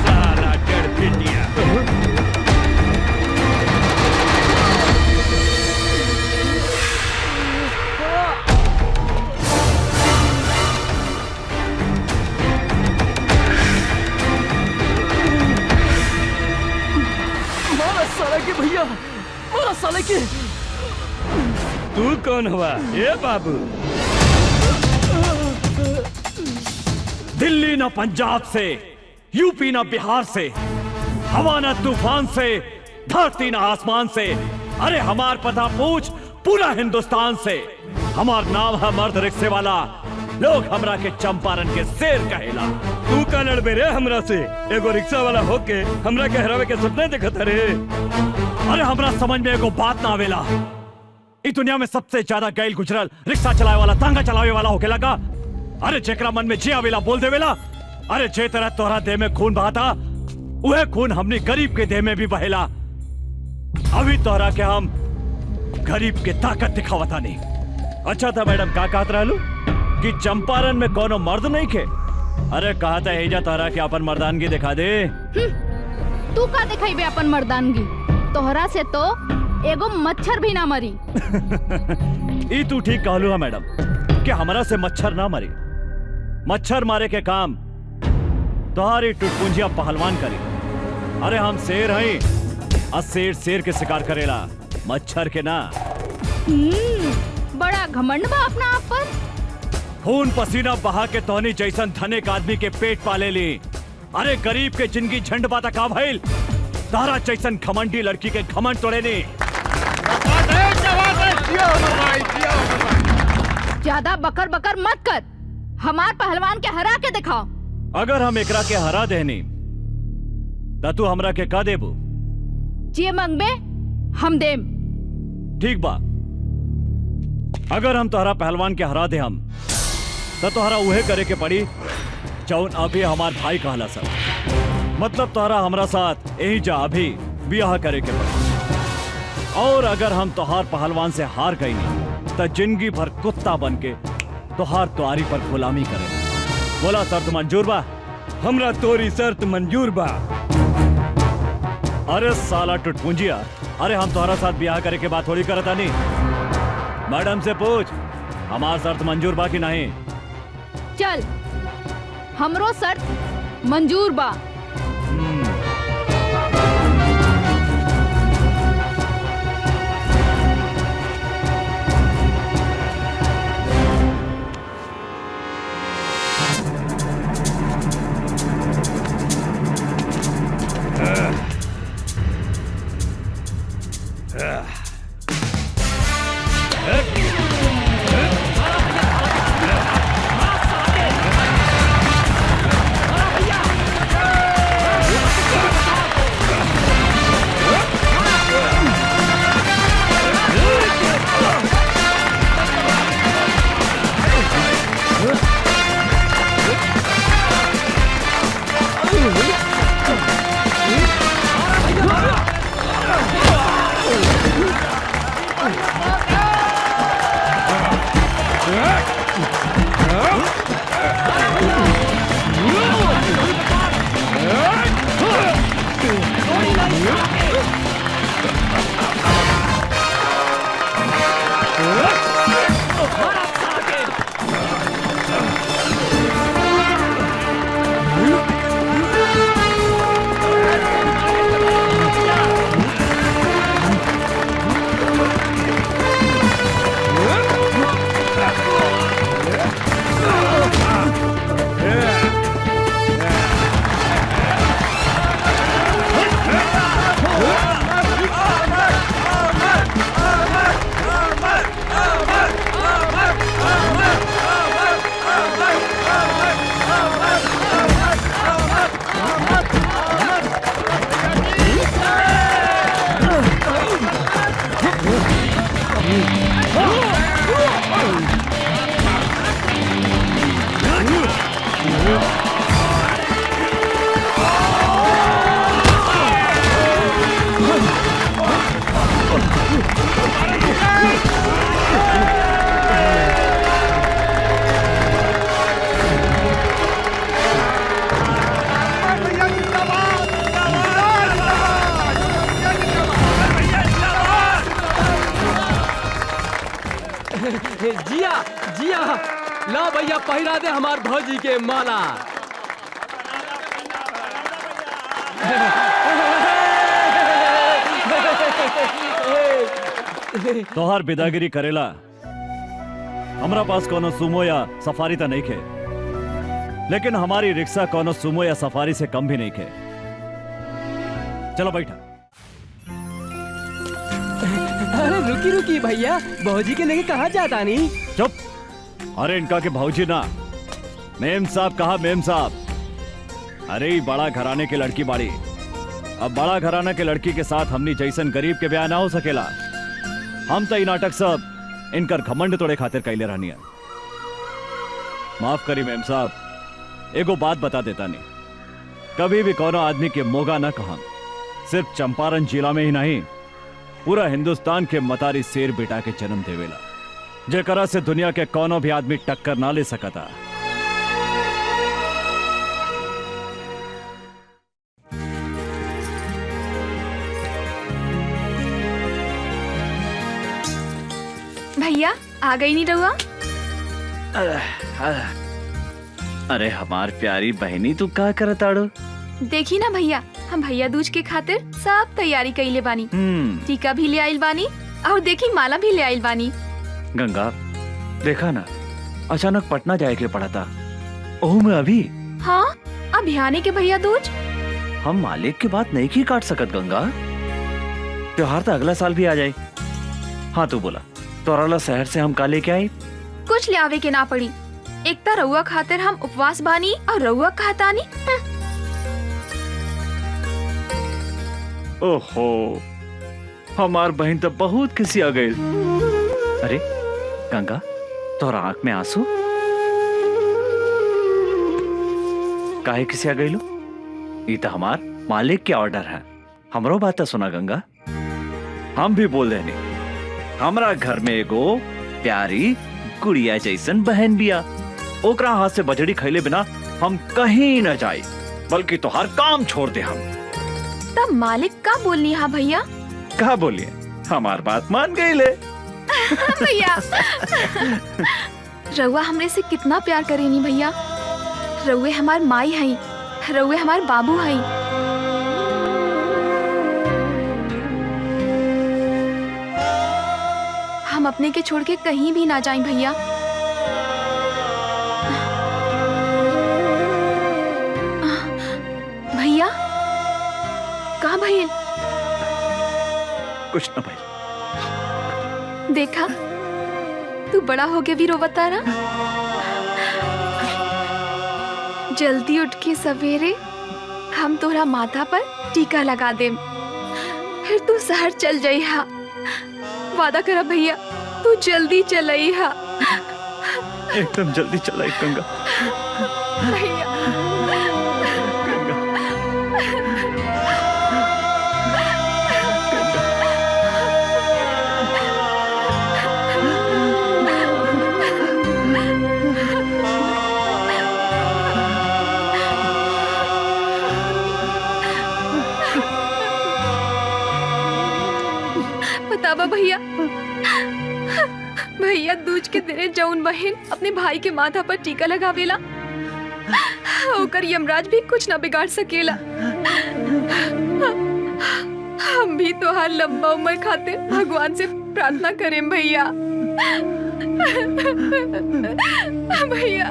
साला गड़पिटिया। मारा साला के भैया, मारा साला के। तू कौन हुआ? ए बाबू, दिल्ली न पंजाब से, यूपी न बिहार से, हवा न तूफान से, धरती न आसमान से, अरे हमार पता पूछ पूरा हिंदुस्तान से। हमार नाम है मर्द रिक्शे वाला, लोग हमरा के चंपारण के शेर कहेला। तू का लड़बे रे हमरा से? एगो रिक्शा वाला होके हमरा के हरावे के सपने देखत रे? अरे हमरा समझ में एगो बात ना आवेला, इस दुनिया में सबसे ज्यादा गैल गुजरल रिक्शा चलावे वाला, तांगा चलावे वाला होके लगा। अरे जेकरा मन में जे आवेला बोल देवेला। अरे जे तरह तोहरा देह में खून बहाता, वह खून हमने गरीब के देह में भी बहेला। अभी तोहरा के हम गरीब के ताकत दिखावता नहीं। अच्छा था मैडम, का कहत रहलू कि चंपारण में कोनो मर्द नहीं खे? अरे कहा था एजा तोहरा के अपन मर्दानगी दिखा दे। तू का दिखाई बे अपन मर्दानगी? तोहरा से तो एगो मच्छर भी ना मरी। ई तू ठीक कहलू है मैडम कि हमरा से मच्छर ना मरी। मच्छर मारे के काम तोहारी टुटपुंजिया पहलवान करी। अरे हम शेर हैं और शेर शेर के शिकार करेला, मच्छर के ना। बड़ा घमंड बा अपना आप पर। खून पसीना बहा के तोहनी जैसन धनिक आदमी के पेट पाले ली। अरे गरीब के जिंदगी झंड बाता का भइल, तारा जैसन घमंडी लड़की के घमंड तोड़े नी। ज्यादा बकर बकर मत कर, हमार पहलवान के हरा के दिखाओ। अगर हम एकरा के हरा देनी ता तू हमरा के का देबू? जे मंगबे हम देम। ठीक बा, अगर हम तोहरा पहलवान के हरा दे हम तो तोहरा उहे करे के पड़ी जौन अभी हमार भाई कहला सर। मतलब तोहरा हमरा साथ यही जा अभी बियाह करे के पड़ी। और अगर हम तोहार पहलवान से हार गई नहीं तो जिंदगी भर कुत्ता बन के तोहार तुआरी पर गुलामी करे। बोला शर्त मंजूर बा? हमरा तोरी शर्त मंजूर बा। अरे साला टुटपुंजिया, अरे हम तोहरा साथ बियाह करे के बात थोड़ी करता नहीं। मैडम से पूछ हमार शर्त मंजूर बा कि नहीं। चल, हमरो शर्त मंजूर बा। जिया जिया ला भैया पहिरा दे हमार भौजी के माला। तोहार बिदागिरी करेला हमरा पास कोनो सुमो या सफारी तो नहीं खे, लेकिन हमारी रिक्शा कोनो सुमो या सफारी से कम भी नहीं खे। चलो बैठा। अरे रुकी रुकी भैया, भौजी के लेके कहाँ जाता नहीं? चुप। अरे इनका के भौजी ना, मेम साहब कहा मेम साहब। अरे ये बड़ा घराने के लड़की बाड़ी, अब बड़ा घराना के लड़की के साथ हमनी जैसन गरीब के ब्याह ना हो सकेला। हम तो ये नाटक सब इनकर घमंड तोड़े खातिर कैले रहनी है। माफ करी मेम साहब, एगो बात बता देता नहीं, कभी भी कोनो आदमी के मोगा ना कहा। सिर्फ चंपारण जिला में ही नहीं, पूरा हिंदुस्तान के मतारी शेर बेटा के जन्म देवेला, जेकरा से दुनिया के कोनो भी आदमी टक्कर ना ले सकता। भैया आ गई नहीं रहुआ? अरे हमार प्यारी बहनी तू का करताड़ो? देखी ना भैया, हम भैया दूज के खातिर सब तैयारी कइले बानी। टीका भी ले आइल बानी और देखी माला भी ले आइल बानी। गंगा देखा ना, अचानक पटना जाए के पड़ा था। ओह मैं अभी हाँ अभियाने के भैया दूज। हम मालिक की बात नहीं की काट सकत गंगा, त्योहार तो अगला साल भी आ जाए। हाँ तू बोला तोराला शहर से हम का लेके आई? कुछ ले आवे के ना पड़ी, एक तो रउआ खातिर हम उपवास बानी और रउआ कहतानी। ओहो हमार बहन तो बहुत किसी आ गई। अरे गंगा तोरा आंख में आंसू काहे किसी आ गई लो? ये तो हमार मालिक के ऑर्डर है, हमरो बात तो सुना गंगा। हम भी बोल रहे नहीं, हमारा घर में एगो प्यारी गुड़िया जैसन बहन बिया, ओकरा हाथ से बजड़ी खैले बिना हम कहीं न जाए, बल्कि तो हर काम छोड़ दे हम। तब मालिक का बोलनी हा भैया? कहा बोलिए, हमार बात मान गई ले। भैया रउआ हमरे से कितना प्यार करेनी भैया। रउए हमार माई हई, रउए हमार बाबू हई। हम अपने के छोड़ के कहीं भी ना जाएं भैया। भैया कहाँ भैया? कुछ न भाई। देखा तू बड़ा हो के भी रोवता रहा। जल्दी उठ के सवेरे हम तोरा माथा पर टीका लगा देम, फिर तू शहर चल जाइहा। वादा करा भैया, तू जल्दी चलइहा। एकदम जल्दी चलाई गंगा। भैया बा भैया। भैया दूज के दिने जौन बहन अपने भाई के माथा पर टीका लगावेला ओकर यमराज भी कुछ ना बिगाड़ सकेला। हम भी तोहार लंबा उम्र खातिर भगवान से प्रार्थना करें भैया। भैया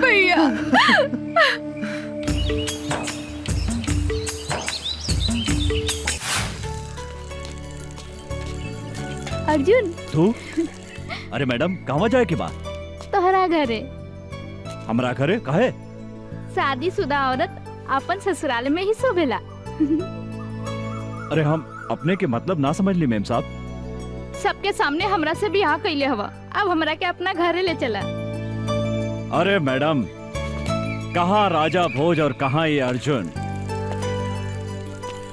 भैया अर्जुन तू अरे मैडम कहवा जाए की बात? तोहरा घरे हमरा घरे काहे? शादीशुदा औरत अपन ससुराल में ही शोभेला। अरे हम अपने के मतलब ना समझ ली मेम साहब। सबके सामने हमरा से बियाह कैले हवा, अब हमरा के अपना घरे ले चला। अरे मैडम कहाँ राजा भोज और कहाँ ये अर्जुन।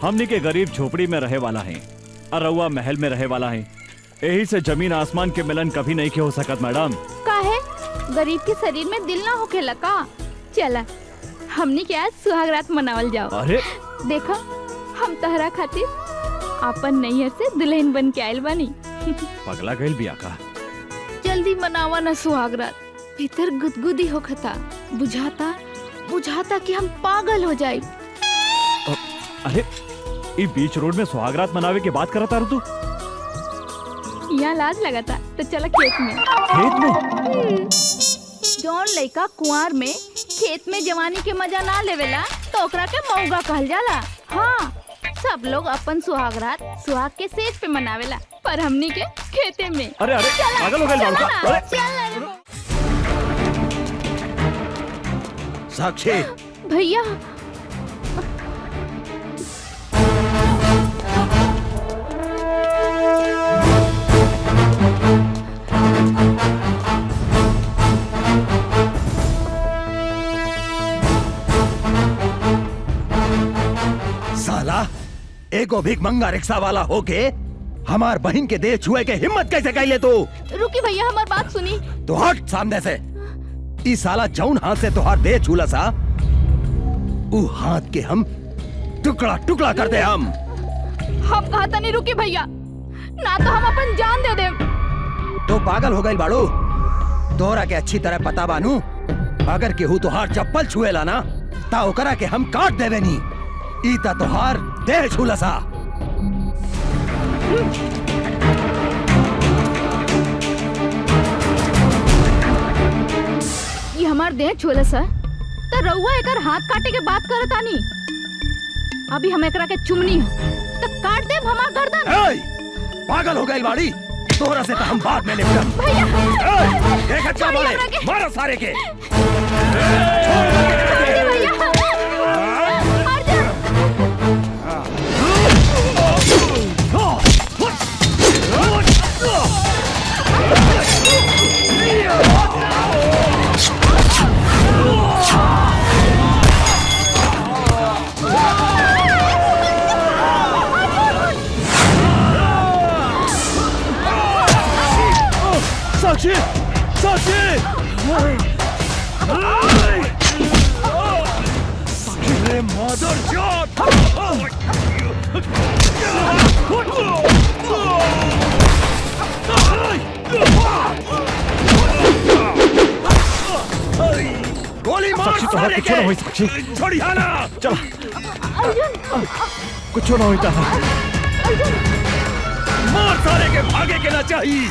हमनी के गरीब झोपड़ी में रहे वाला है और रउआ महल में रहे वाला है। यही से जमीन आसमान के मिलन कभी नहीं के हो सकत मैडम। काहे? गरीब के शरीर में दिल ना होखेला का? चला हमनी के आज सुहागरात मनावल जाओ। अरे देखो हम तहरा खातिर अपन नैहर से दुल्हन बन के आयल बानी। पगला गइल बिया का? जल्दी मनावा ना सुहागरात, भीतर गुदगुदी होखता। बुझाता कि हम पागल हो जाए। अरे ई बीच रोड में सुहागरात मनावे के बात करता रह तू? यहाँ लाज लगाता तो चला खेत में। खेत में? जौन लड़का कुंवार में खेत में जवानी के मजा ना लेवेला तो ओकरा के मौगा कहल जाला। हाँ, सब लोग अपन सुहागरात सुहाग के सेज पे मनावेला, पर हमनी के खेते में। अरे पागल हो गए बाबू का। साक्षी भैया साला एगो भीख मंगा रिक्शा वाला होके हमार बहन के देह छुए के हिम्मत कैसे कैले तू? रुकी भैया, हमार बात सुनी। तो हट सामने से। ई साला जौन हाथ से तुहार देह छूला सा ऊ हाथ के हम टुकड़ा टुकड़ा कर दे। हम कहता नहीं रुकी भैया, ना तो हम अपन जान दे दे। तो पागल हो गई बाड़ू? तोरा के अच्छी तरह पता बानू अगर केहू तुहार चप्पल छुएला ना ता ओकरा के हम काट देवे नी। ई ता तुहार देह छूला सा। ये हमार देह छोले सर तो रउआ एकर हाथ काटे के बात करत आनी। अभी हम एकरा के चुमनी तो काट देब हमार गर्दन। पागल हो गई बाड़ी? तोरा से तो हम बाद में निपटम। भैया एक अच्छा बोले मारो सारे के। साक्षी साक्षी रे मदर चोट। गोली मार साक्षी तो कुछ ना हुई। साक्षी छोड़िया ना। चल कुछ ना हुई। मार सारे के भागे के ना चाहिए।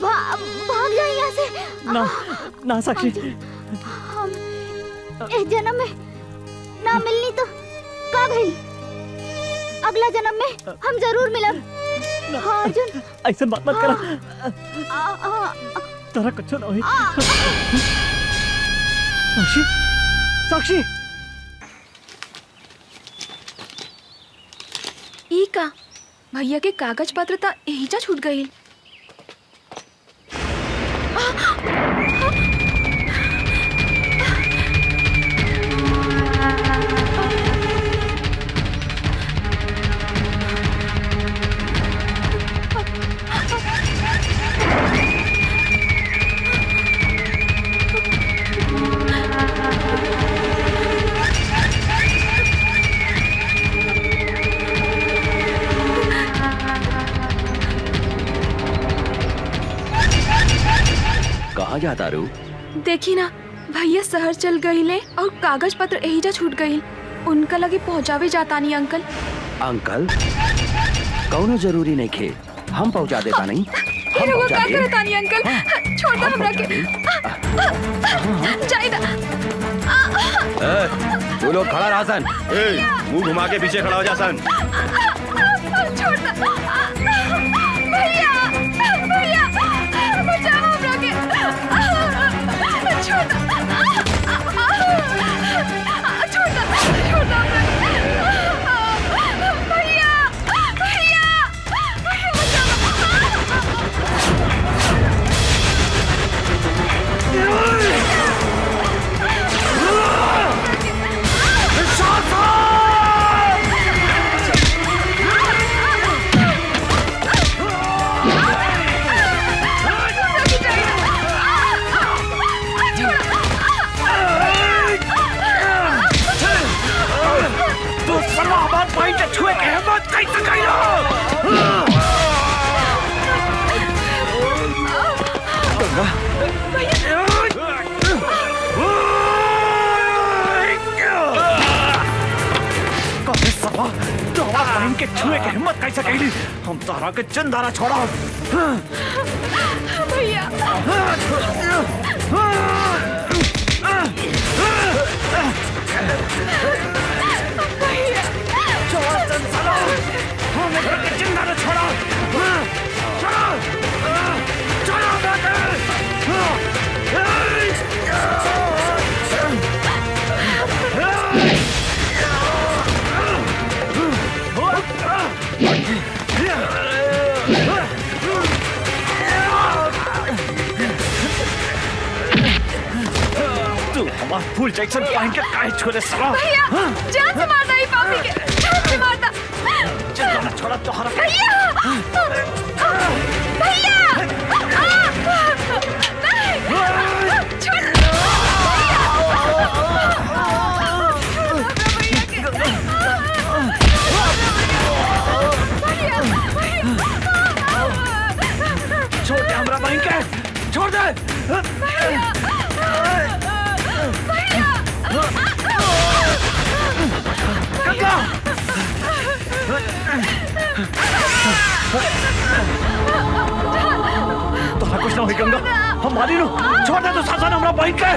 भाग जाए यहाँ से। ना ना साक्षी, हम इस जन्म में ना मिलनी तो का भइल, अगला जन्म में हम जरूर मिलब। हाँ अर्जुन, ऐसे बात मत करा, तेरा कुछ ना हुई। साक्षी, साक्षी, ई का भैया के कागज पत्र ता एहिजा छूट गई। कहाँ जाता रू? देखी ना भैया शहर चल गईले और कागज पत्र एहिजा छूट गई। उनका लगे पहुँचावे जाता नहीं अंकल। अंकल कौनो जरूरी नहीं खे, हम पहुँचा देता नहीं। फिर वो का करता नहीं अंकल, छोड़ दो हमरा के। जाइदा। तू लोग खड़ा रहा सन। मुंह घुमा के पीछे खड़ा हो जा सन। छोड़ दो। भैया, भैया, बचाओ हमरा के। छोड़ दो। छोड़ दो, छोड़ दो हमरा के। भैया, भैया, भैया छुए के हिम्मत कैसे कइलो? बहन के छुए के हिम्मत कैसे कैली? हम तारा के चंदारा छोड़ा। भैया छोड़ा चंदारा, हम एक के चंदारा छोड़ा। छोड़ा, छोड़ा तू हमारा फूल जैक्सन पहन के काहे छोड़े साला? भैया जान से मारता ही पापी के, जान से मारता। चंदारा छोड़ा तो हरा। भैया, भैया, छोड़ दे हमरा बहन के, छोड़ दे। गंगा, तो कुछ ना हुई गंगा, हम मारी लो। छोड़ दे तो शासन हमरा बहन के।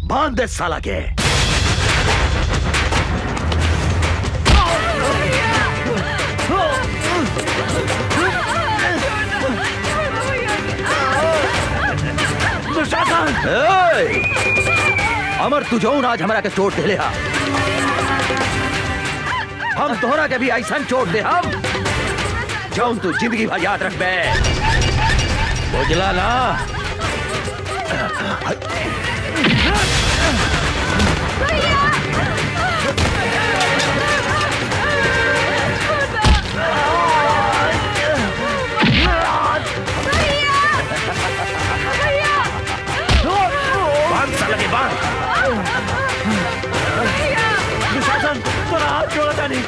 बांध दे साला के। अमर तू जौन आज हमारा के चोट दे हा, हम तोहरा के भी ऐसा चोट दे हम जौन तू जिंदगी भर याद रख बे, बुझला ना? तोरा हाथ छोड़ दानी,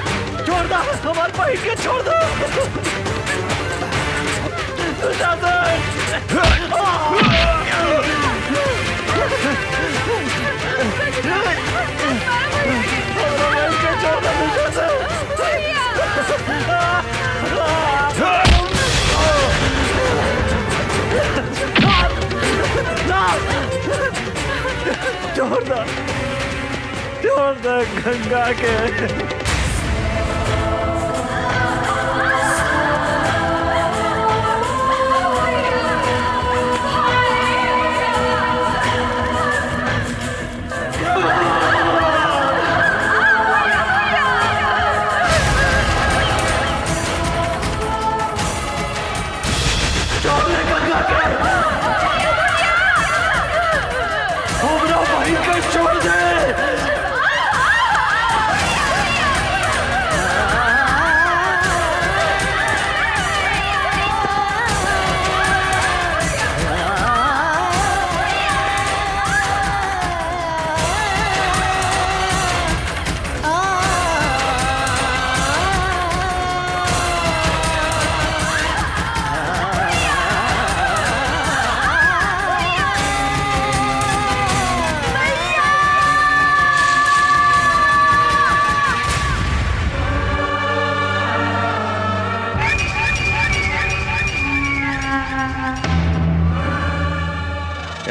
छोड़ दा हमारे भाई के, छोड़ दो छोड़ दो गंगा के। छोड़ दे।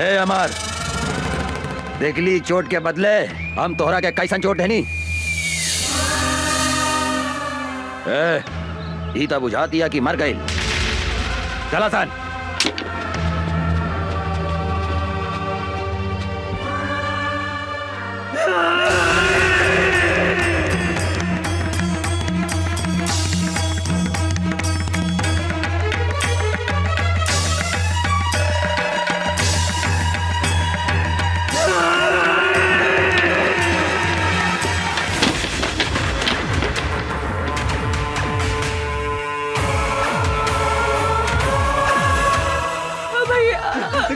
ए अमर, देखली चोट के बदले हम तोहरा के कैसन चोट है नी? ई तो बुझा दिया कि मर गई। चला सन।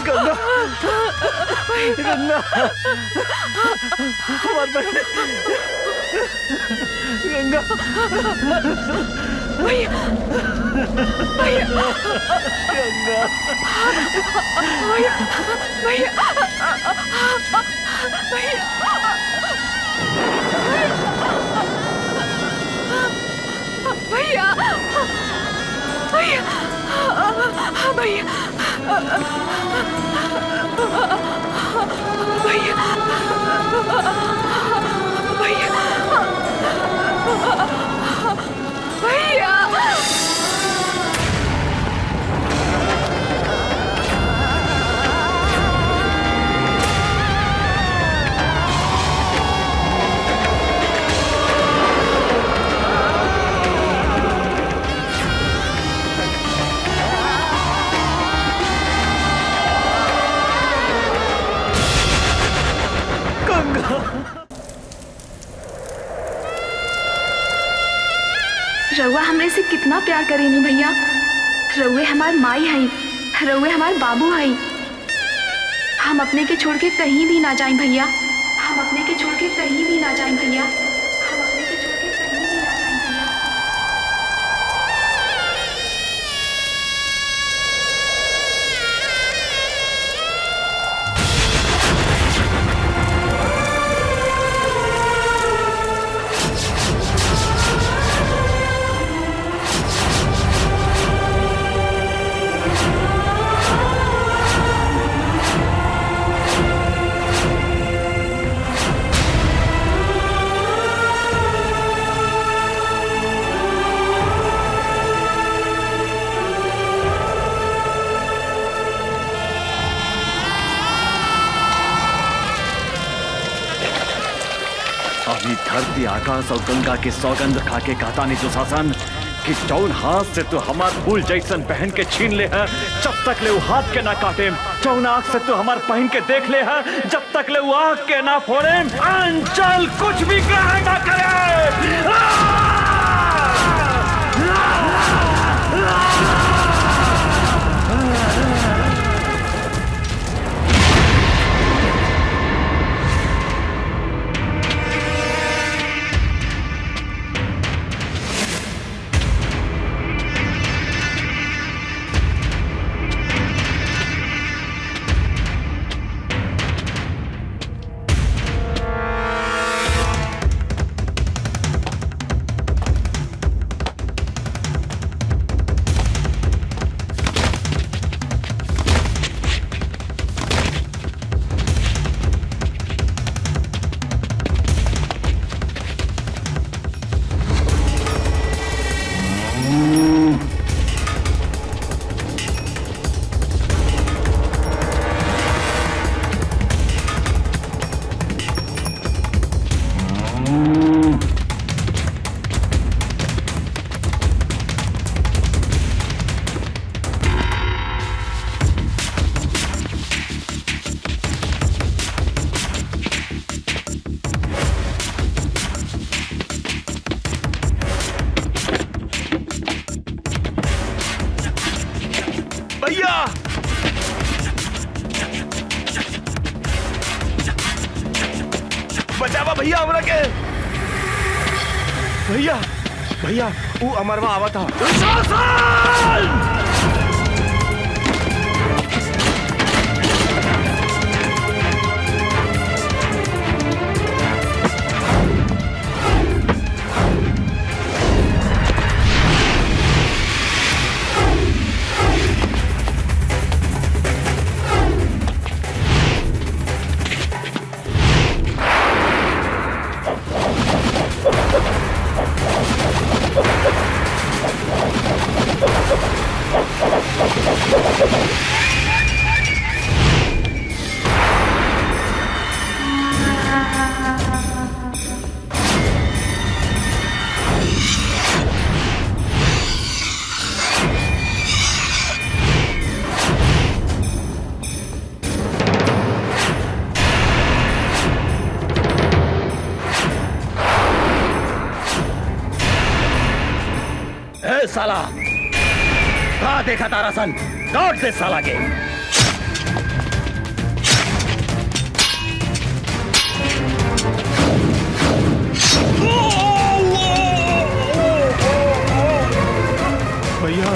गंगा हमारे बहन गंगा भैया भैया गंगा भैया भैया भैया भैया भैया भैया रउआ हमरे से कितना प्यार करेनी भैया। रउए हमार माई हई, रउए हमार बाबू हई। हम अपने के छोड़ के कहीं भी ना जाएं भैया। हम अपने के छोड़ के कहीं भी ना जाएं भैया। हम अपने के छोड़ के कहीं भी ना जाएं भैया। अभी धरती आकाश और गंगा के सौगंध खा के कहता नहीं दुशासन कि जौन हाथ से तू हमार फूल जैसन पहन के छीन ले है, जब तक ले वो हाथ के ना काटे। जौन आँख से तू हमार पहन के देख ले है, जब तक ले वो आँख के ना फोड़े। अंचल कुछ भी ग्रहण ना करे। बचाओ भैया हमरा के। भैया भैया वो अमरवा आवा था। साला कहा देखा तारा सन, दौड़ से साला के। भैया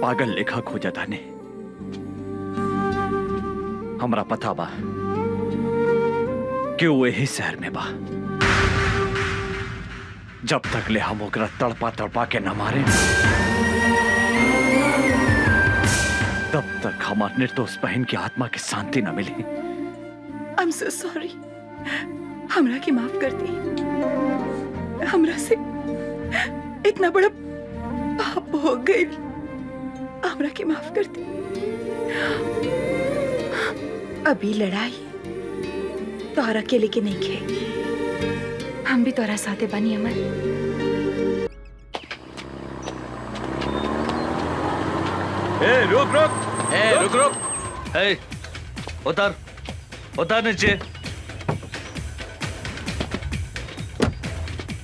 पागल लेखा खोजा था ने हमरा पता बा कि वो यही शहर में बा। जब तक ले हम ओकरा तड़पा तड़पा के न मारे तब तक हमार निर्दोष बहन की आत्मा की शांति न मिली। आई एम सो सॉरी, हमरा की माफ कर दी। हमरा से इतना बड़ा पाप हो गई, हमरा की माफ कर दी। अभी लड़ाई तोहरा अकेले के नहीं खे, हम भी तोहरा साथे बनी अमर। रुक रुक रुक। उतर उतर नीचे।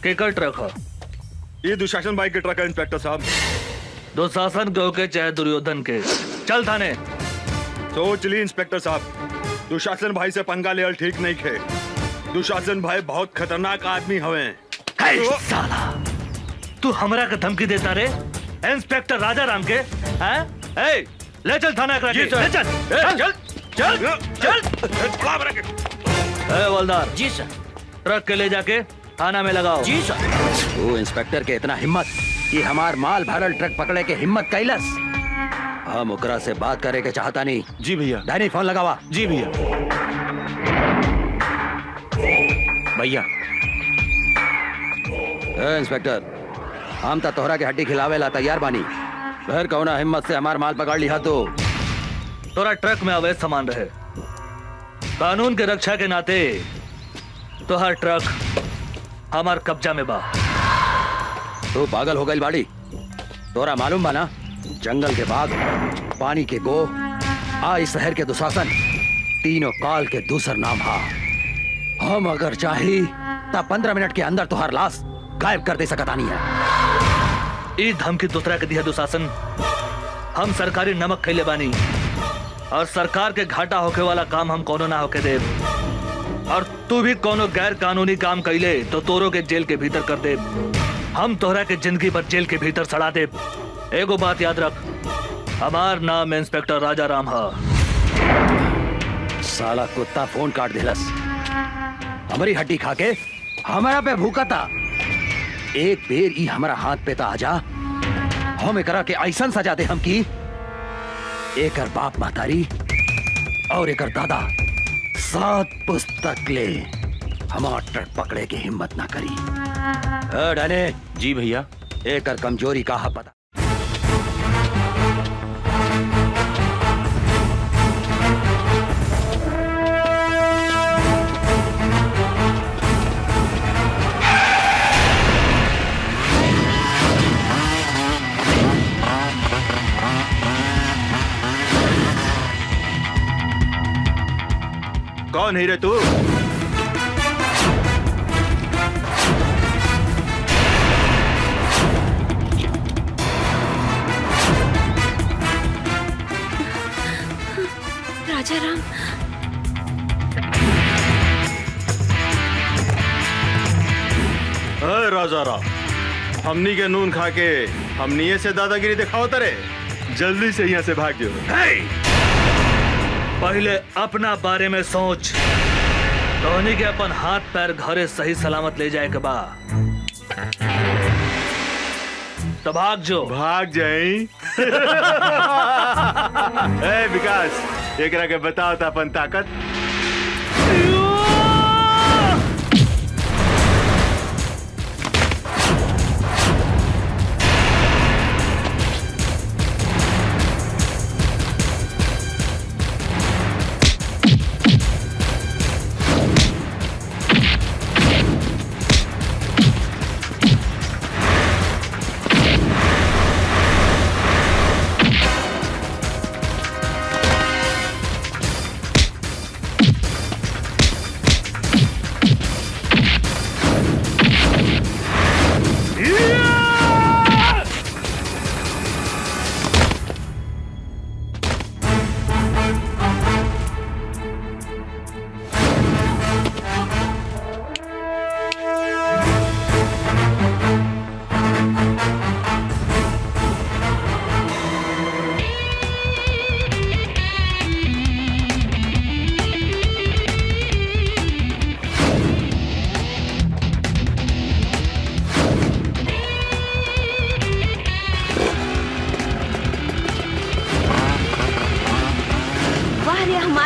केकर ट्रक हो? ये दुशासन भाई के ट्रक है इंस्पेक्टर साहब। दुशासन के होके चाहे दुर्योधन के, चल थाने। सोच ली इंस्पेक्टर साहब, दुशासन भाई से पंगा लेवल ठीक नहीं खे। दुशासन भाई बहुत खतरनाक आदमी हवे। साला तू हमरा के धमकी देता रे इंस्पेक्टर राजा राम के? हैं? ले चल थाना करा के। ले चल चल चल चल। हवलदार जी सर। ट्रक के ले जाके थाना में लगाओ। जी सर। वो इंस्पेक्टर के इतना हिम्मत कि हमार माल भरल ट्रक पकड़े के हिम्मत कैलस। हम ओकरा से बात करे के चाहता नहीं। जी भैया। डैनी फोन लगावा। जी भैया। भैया इंस्पेक्टर, हम तो तोहरा के हड्डी खिलावे ला तैयार बानी। फिर कौना हिम्मत से हमार माल पकड़ लिया तो? तोरा ट्रक में अवैध सामान रहे, कानून के रक्षा के नाते तो हर ट्रक हमार कब्जा में बा। तो पागल हो गई बाड़ी। तोरा मालूम बा ना, जंगल के बाघ, पानी के गो, आई शहर के दुशासन, तीनों काल के दूसर नाम हा। हम अगर चाही तब 15 मिनट के अंदर तुहार लाश गायब कर दे सकता नहीं है। ई धमकी दूसरा के दिया दुशासन हम सरकारी नमक खैले बानी और सरकार के घाटा होके वाला काम हम कोनो ना होके दे। और तू भी कोनो गैर कानूनी काम कैले तो तोरो के जेल के भीतर कर दे। हम तोहरा के जिंदगी भर जेल के भीतर सड़ा दे। एगो बात याद रख, हमार नाम इंस्पेक्टर राजा राम है। साला कुत्ता फोन काट दिलस, हमारी हड्डी खा के हमारा पे भूखा था। एक बेर ई हमारा हाथ पे ता आजा, हम एकरा के ऐसन सजा दे हम की एकर बाप महतारी और एकर दादा 7 पुस्तक ले हमार ट्रक पकड़े के हिम्मत ना करी। डाने जी भैया। एकर कमजोरी का पता। कौन है रे तू? राजा राम, राजा राम, हमनी के नून खा के हमनी से दादागिरी दिखाओ तरे। जल्दी से यहाँ से भाग जाओ। पहले अपना बारे में सोच। धोनी के अपन हाथ पैर घरे सही सलामत ले जाए के बा तो भाग जो। भाग जाई। ए विकास, एकरा के बताओ था अपन ताकत।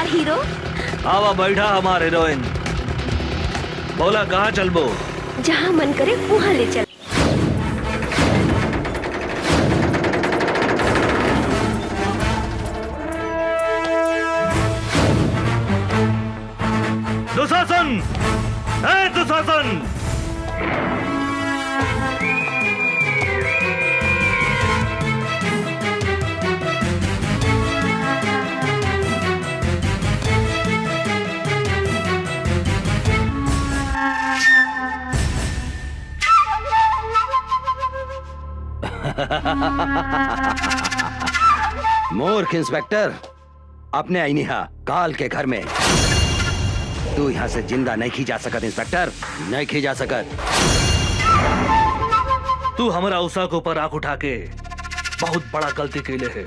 हीरो आवा बैठा हमार हीरोइन। बोला कहाँ चलबो? जहाँ मन करे वहाँ ले चल। दुशासन, ए दुशासन! मूर्ख इंस्पेक्टर, अपने आईनिहा काल के घर में तू यहाँ से जिंदा नहीं खी जा सकत। इंस्पेक्टर, नहीं खी जा सकत। तू हमारा उषा के ऊपर आंख उठा के बहुत बड़ा गलती कैले है।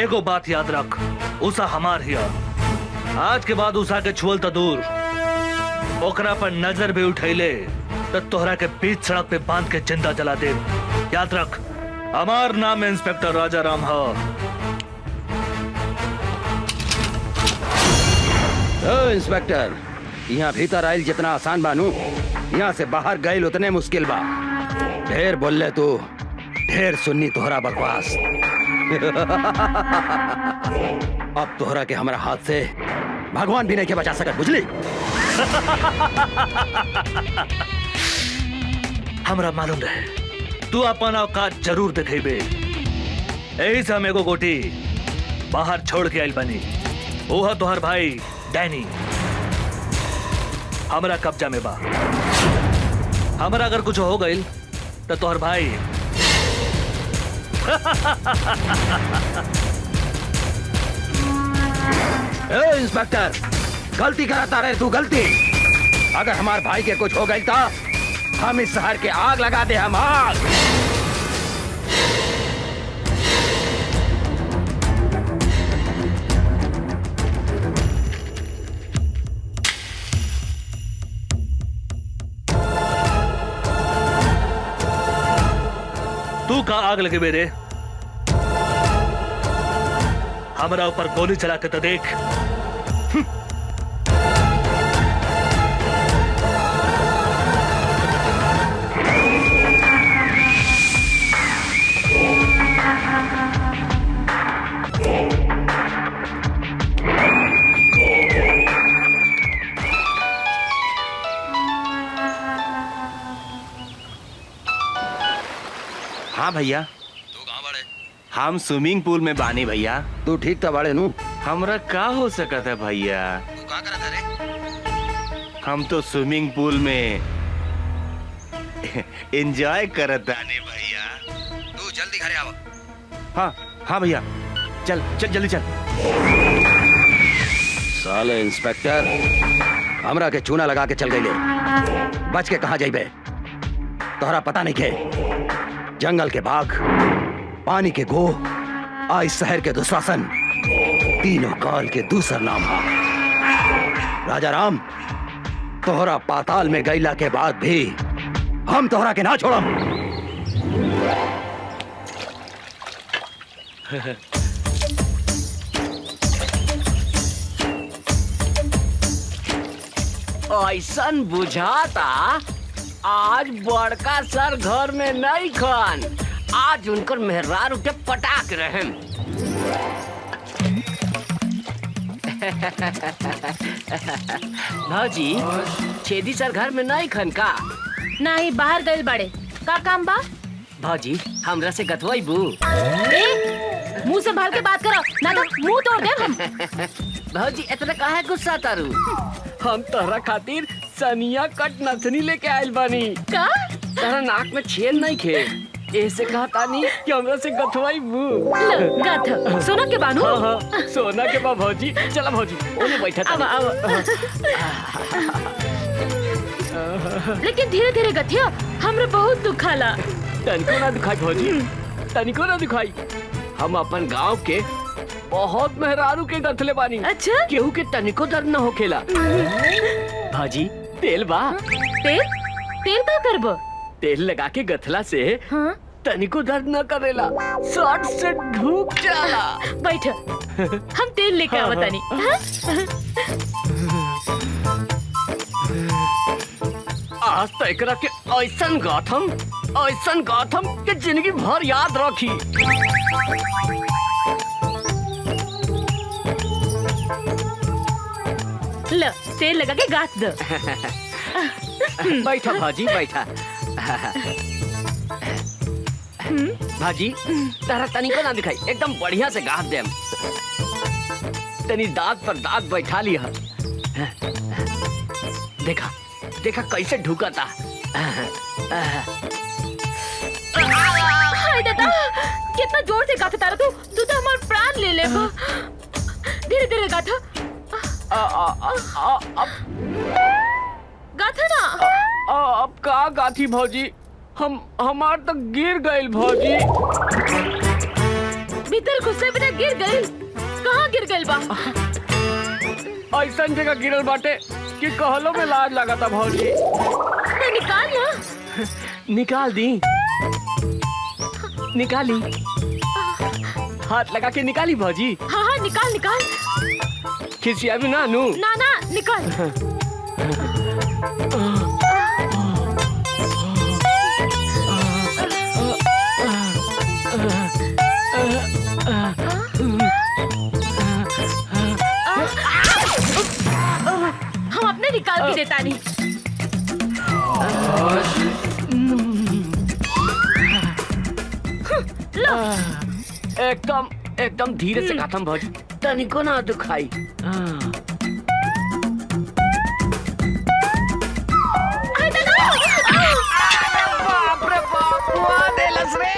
एगो बात याद रख, उषा हमार हिया। आज के बाद उषा के छुअल तो दूर, ओकरा पर नजर भी उठैले तो तोहरा के बीच सड़क पे बांध के जिंदा जला दे। याद रख, हमार नाम इंस्पेक्टर राजा राम है। इंस्पेक्टर, यहाँ भीतर आयल जितना आसान बानू, यहाँ से बाहर गए उतने मुश्किल बा। ढेर बोल तू, ढेर सुन्नी तोहरा बकवास। अब तोहरा के हमारा हाथ से भगवान भी नहीं के बचा सकत, बुझली? हमरा मालूम रहे तू अपन औकात जरूर दिखेबे। यही से हम एगो गोटी बाहर छोड़ के आइल बनी। ओहा तोहर भाई डैनी हमरा कब्जा में बा। हमरा अगर कुछ हो गइल तो तोहर भाई ए इंस्पेक्टर, गलती कराता रहे तू, गलती। अगर हमारे भाई के कुछ हो गई था, हम इस शहर के आग लगा दे, हम आग। तू कहाँ आग लगे मेरे? हमारा ऊपर गोली चला के तो देख। हाँ भैया, तू कहाँ बड़े? हम स्विमिंग पूल में बानी भैया। तू ठीक था बड़े नू? हमरा का हो सकता है भैया? तू कहाँ करा था रे? हम तो स्विमिंग पूल में एंजॉय करत आने भैया। तू जल्दी घरे आवा। हाँ हाँ भैया, चल चल जल्दी चल। साले इंस्पेक्टर, हमरा के चूना लगा के चल गई ले। बच के कहाँ जाइबे? तोहरा पता नहीं के जंगल के बाघ, पानी के गो, आ इस शहर के दुशासन, तीनों काल के दूसर नाम हा। राजा राम, तोहरा पाताल में गईला के बाद भी हम तोहरा के ना छोड़म। ऐसन बुझाता आज बड़का सर घर में नहीं खन, आज उनकर मेहरार उठे पटाक रहे। भाजी, छेदी सर घर में नहीं खन का? नहीं, बाहर गए बड़े। का काम बा? भाजी, हमरा से गथवाई बू। मुंह संभाल के बात करो, ना तो मुंह तोड़ दे हम। भाजी, इतना काहे गुस्सा तारू? हम तोहरा खातिर सनिया कट नथनी लेके आयल बानी। का? तोहरा नाक में छेद नहीं खे, ऐसे कहा तानी कि हमरा से गथवाई बू। गथ सोना के बानू? हाँ हाँ, सोना के बा भौजी। चला भौजी, ओने बैठा तानी। लेकिन धीरे धीरे गथिया, हमरा बहुत दुखाला। तनिको ना दुखाई भौजी, तनिको ना दुखाई। हम अपन गांव के बहुत मेहरारू के गथले बानी। अच्छा? केहू के तनिको दर्द न होखेला। भाजी, तेल बा? तेल? तेल का करबो? तेल लगा के गथला से हाँ? तनिको दर्द न करेला, शॉर्ट से ढूक जाला। बैठ, हम तेल लेके हाँ, आवतानी। आज तो एकरा के ऐसन गाथम के जिंदगी भर याद रखी। ल, तेल लगा के गाथ दो। बैठा भाजी, बैठा। भाजी, तारा तनिको ना दिखाई, एकदम बढ़िया से गाथ देम। तनी दांत पर दांत बैठा लिया। देखा देखा कैसे ढुकता। हाय दादा, कितना जोर से गाथा तारा तू तो हमारा प्राण ले ले। धीरे धीरे गाथा। गाथा ना। अब का गाथी भौजी, हमार तो गिर गइल भौजी। भीतर घुसे बिना गिर गइल? कहाँ गिर गइल बा? ऐसन जगह गिरल बाटे कि कहलो में लाज लगाता भौजी। तो निकाल ना। निकाल दी, निकाली। हाथ लगा के निकाली भौजी। हाँ हाँ, निकाल निकाल। खिसिया भी ना नू। ना ना, निकाल। हम अपने निकाल के देता नहीं। लो। एकदम एकदम धीरे से गाथम भौजी, तनिको ना दुखाई। बाप रे बाप, हुआ देलस रे।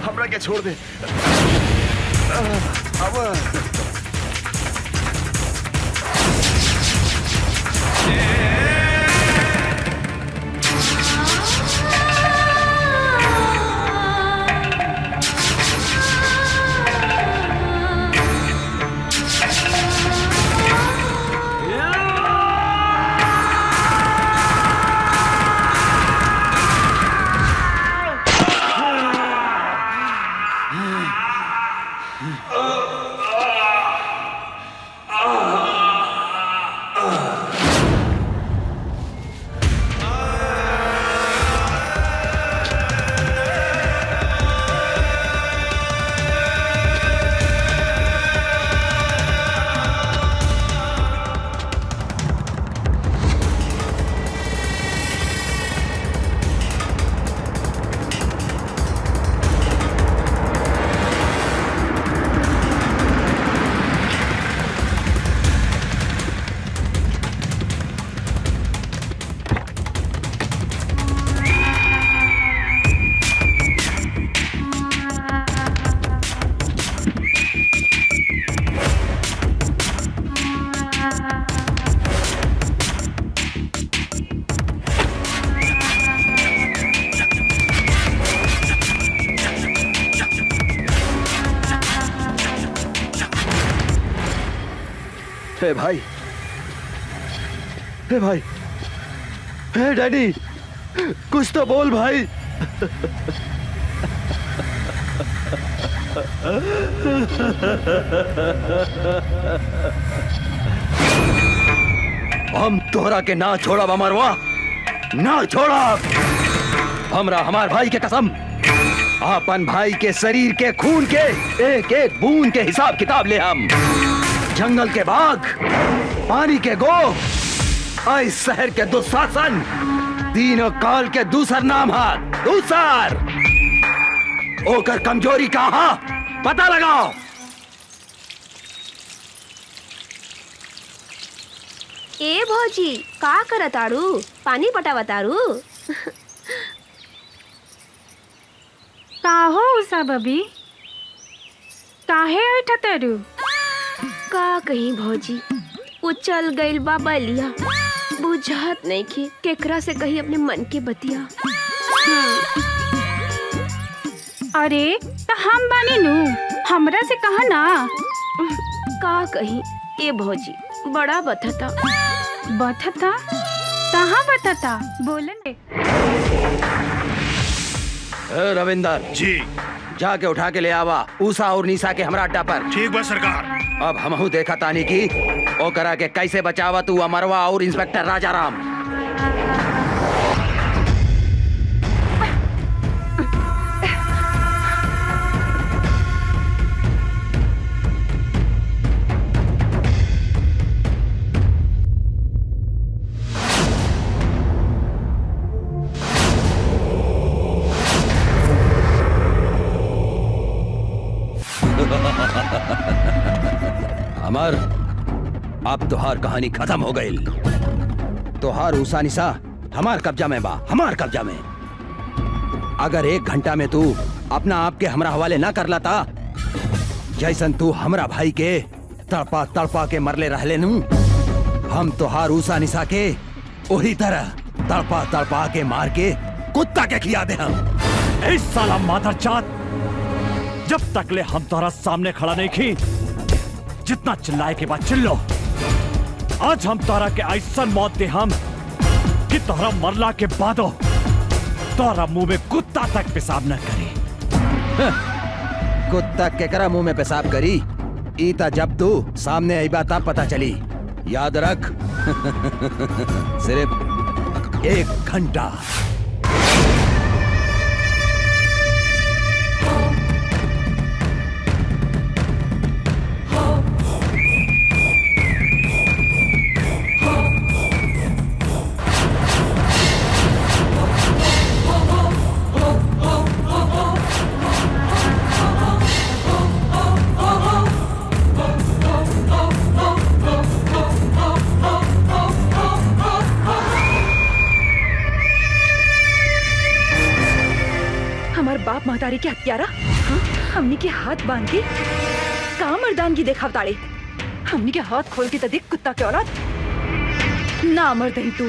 हमरा के छोड़ दे। अब हे भाई, हे भाई, हे डैडी, कुछ तो बोल भाई। हम तोहरा के ना छोड़ा अमरवा, ना छोड़ा। हमरा हमार भाई के कसम, अपन भाई के शरीर के खून के एक एक बूंद के हिसाब किताब ले हम। जंगल के बाघ, पानी के गो, इस शहर के दुशासन, तीनों काल के दूसर नाम है दूसर। ओकर कमजोरी कहाँ पता लगाओ। ए भौजी का करताड़ू? पानी पटावताड़ू? का हो उषा बबी, काहे ऐठतरू? का कहीं भौजी, वो चल गइल बा बलिया, बुझात नहीं की केकरा से कही अपने मन के बतिया। अरे तो हम बानी नू, हमरा से कहा ना। का कहीं ए भौजी, बड़ा बथता। बथता कहाँ बथता बोले ने। रविंदर जी जाके उठा के ले आवा उषा और निशा के हमरा अड्डा पर। ठीक बा सरकार। अब हमहू देखा तानी की ओ करा के कैसे बचावा तू अमरवा और इंस्पेक्टर राजाराम। अमर अब तुहार कहानी खत्म हो गई। तुहार उषा निशा हमार कब्जा में बा, हमार कब्जा में। अगर 1 घंटा में तू अपना आप के हमरा हवाले ना कर लाता जैसन तू हमरा भाई के तड़पा तड़पा के मरले रहले नू, हम तुहार उषा निशा के वही तरह तड़पा तड़पा के मार के कुत्ता के खिया दे हम। ए साला मादरजात, जब तक ले हम तोहरा सामने खड़ा नहीं खी, जितना चिल्लाए के बाद चिल्लो। आज हम तोहरा के ऐसा मौत दे हम कि तोहरा मरला के बादो तोहरा मुंह में कुत्ता तक पेशाब न करी। कुत्ता केकरा मुंह में पेशाब करी ईता जब तू सामने आई बात पता चली। याद रख सिर्फ 1 घंटा। बाप महतारी के हत्यारा हमनी के हाथ बांध के का मर्दानगी देखा ताड़े। हमनी के हाथ खोल के देख कुत्ता के औलाद ना मर्द ही तू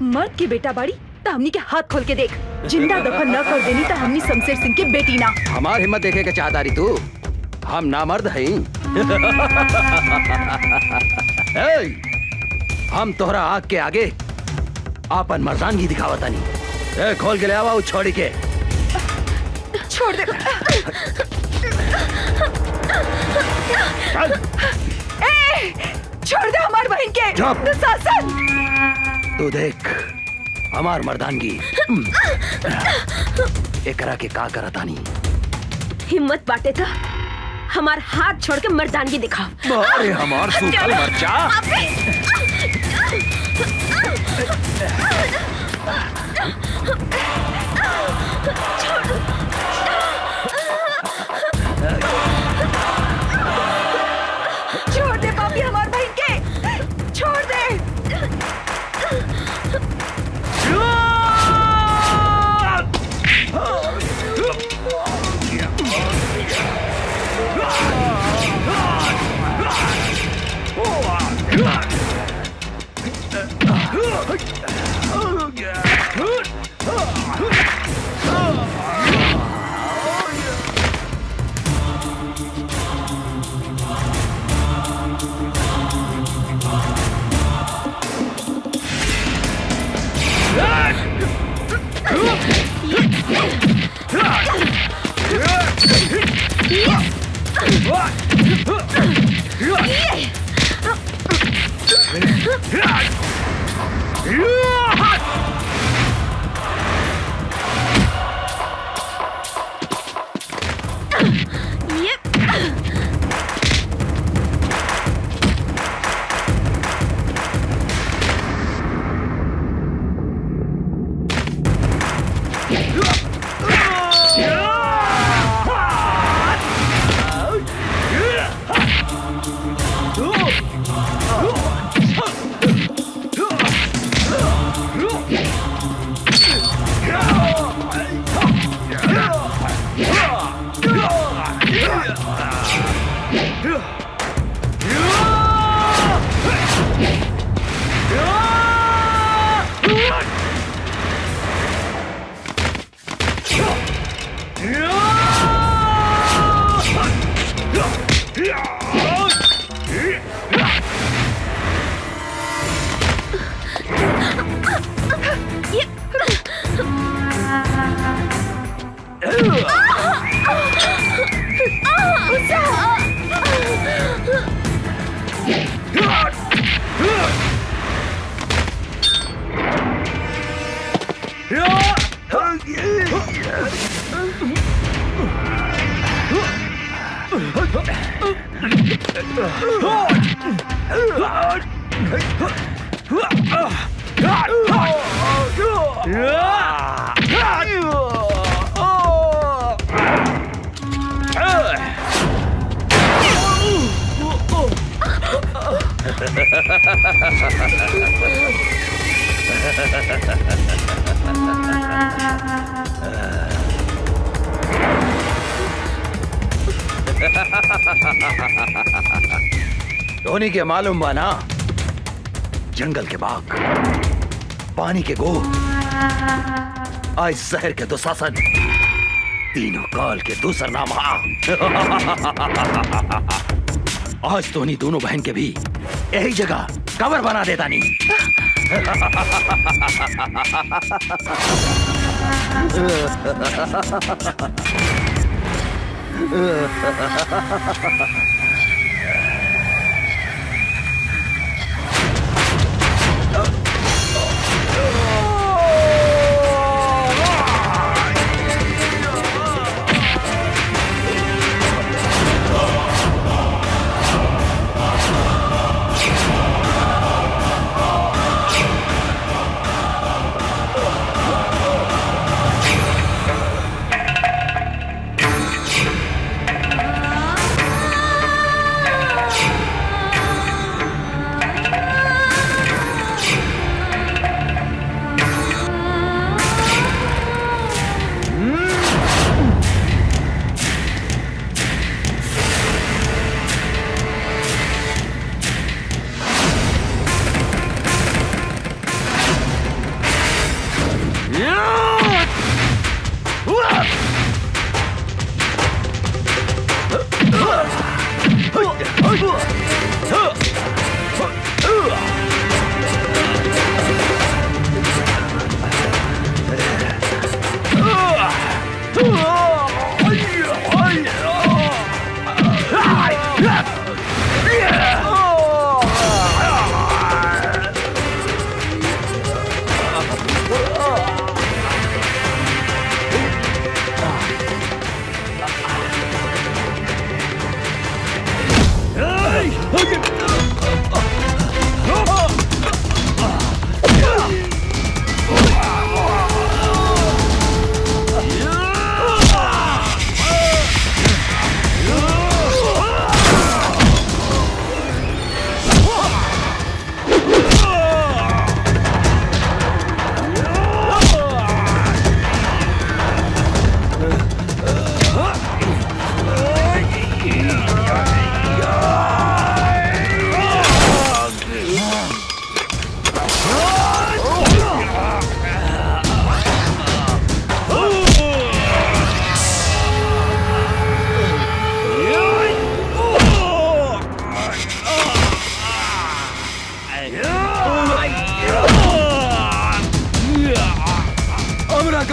मर्द की बेटा बाड़ी तो हमनी के हाथ खोल के देख। जिंदा दफन न कर देनी तो हमनी शमशेर सिंह के बेटी ना। हमार हिम्मत देखे के चाहता रही तू, हम नामर्द हैं। हम तोहरा आग के आगे आपन मर्दानगी दिखावता नहीं। खोल के ले आवा छोड़ी के। छोड़ दे। छोड़ दे हमार बहन के। दुशासन तू देख हमार मर्दानगी एकरा के का करता नहीं। हिम्मत बाटे था हमार हाथ छोड़ के मर्दानगी दिखाओ। अरे हमार सूखल मरचा। छोड़ दे पापी हमार बहन के। छोड़ दे। धोनी के मालूम बा ना, जंगल के बाघ, पानी के गो, आज शहर के दुशासन, तीनों काल के दूसर नाम आज धोनी दोनों बहन के भी यही जगह कवर बना देता नहीं।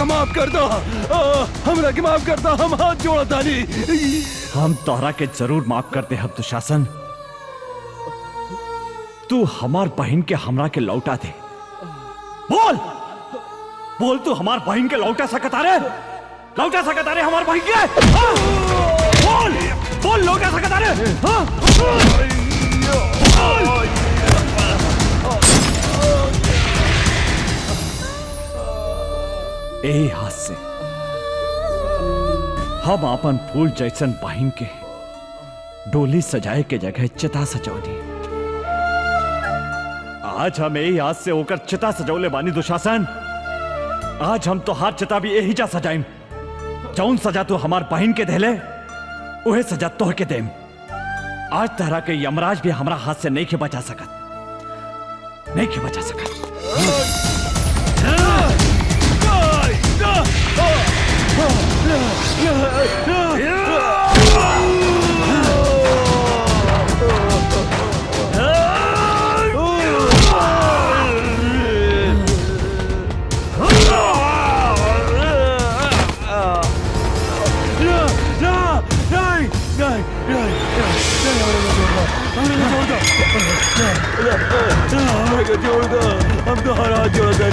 माफ कर दो, हमरा के माफ कर दो, हम हाथ जोड़ा तानी। हम तोहरा के जरूर माफ करते हम दुशासन, तू हमार बहन के हमरा के लौटा दे। बोल बोल, तू हमार बहन के लौटा सकता रे? लौटा सकता रे हमार बहन के? बोल बोल, लौटा सकता रे? यही हाथ से हम अपन फूल जैसन बहन के डोली सजाए के जगह चिता सजौली। आज हम यही हाथ से होकर चिता सजौले बानी दुशासन। आज हम तो हाथ चिता भी यही जा सजाइम। जौन सजा तू हमार बहन के देले उहे सजा तोह के देम। आज तरह के यमराज भी हमारा हाथ से नहीं के बचा सकत, नहीं के बचा सकत। हम तो हर हाथ जोड़ा था।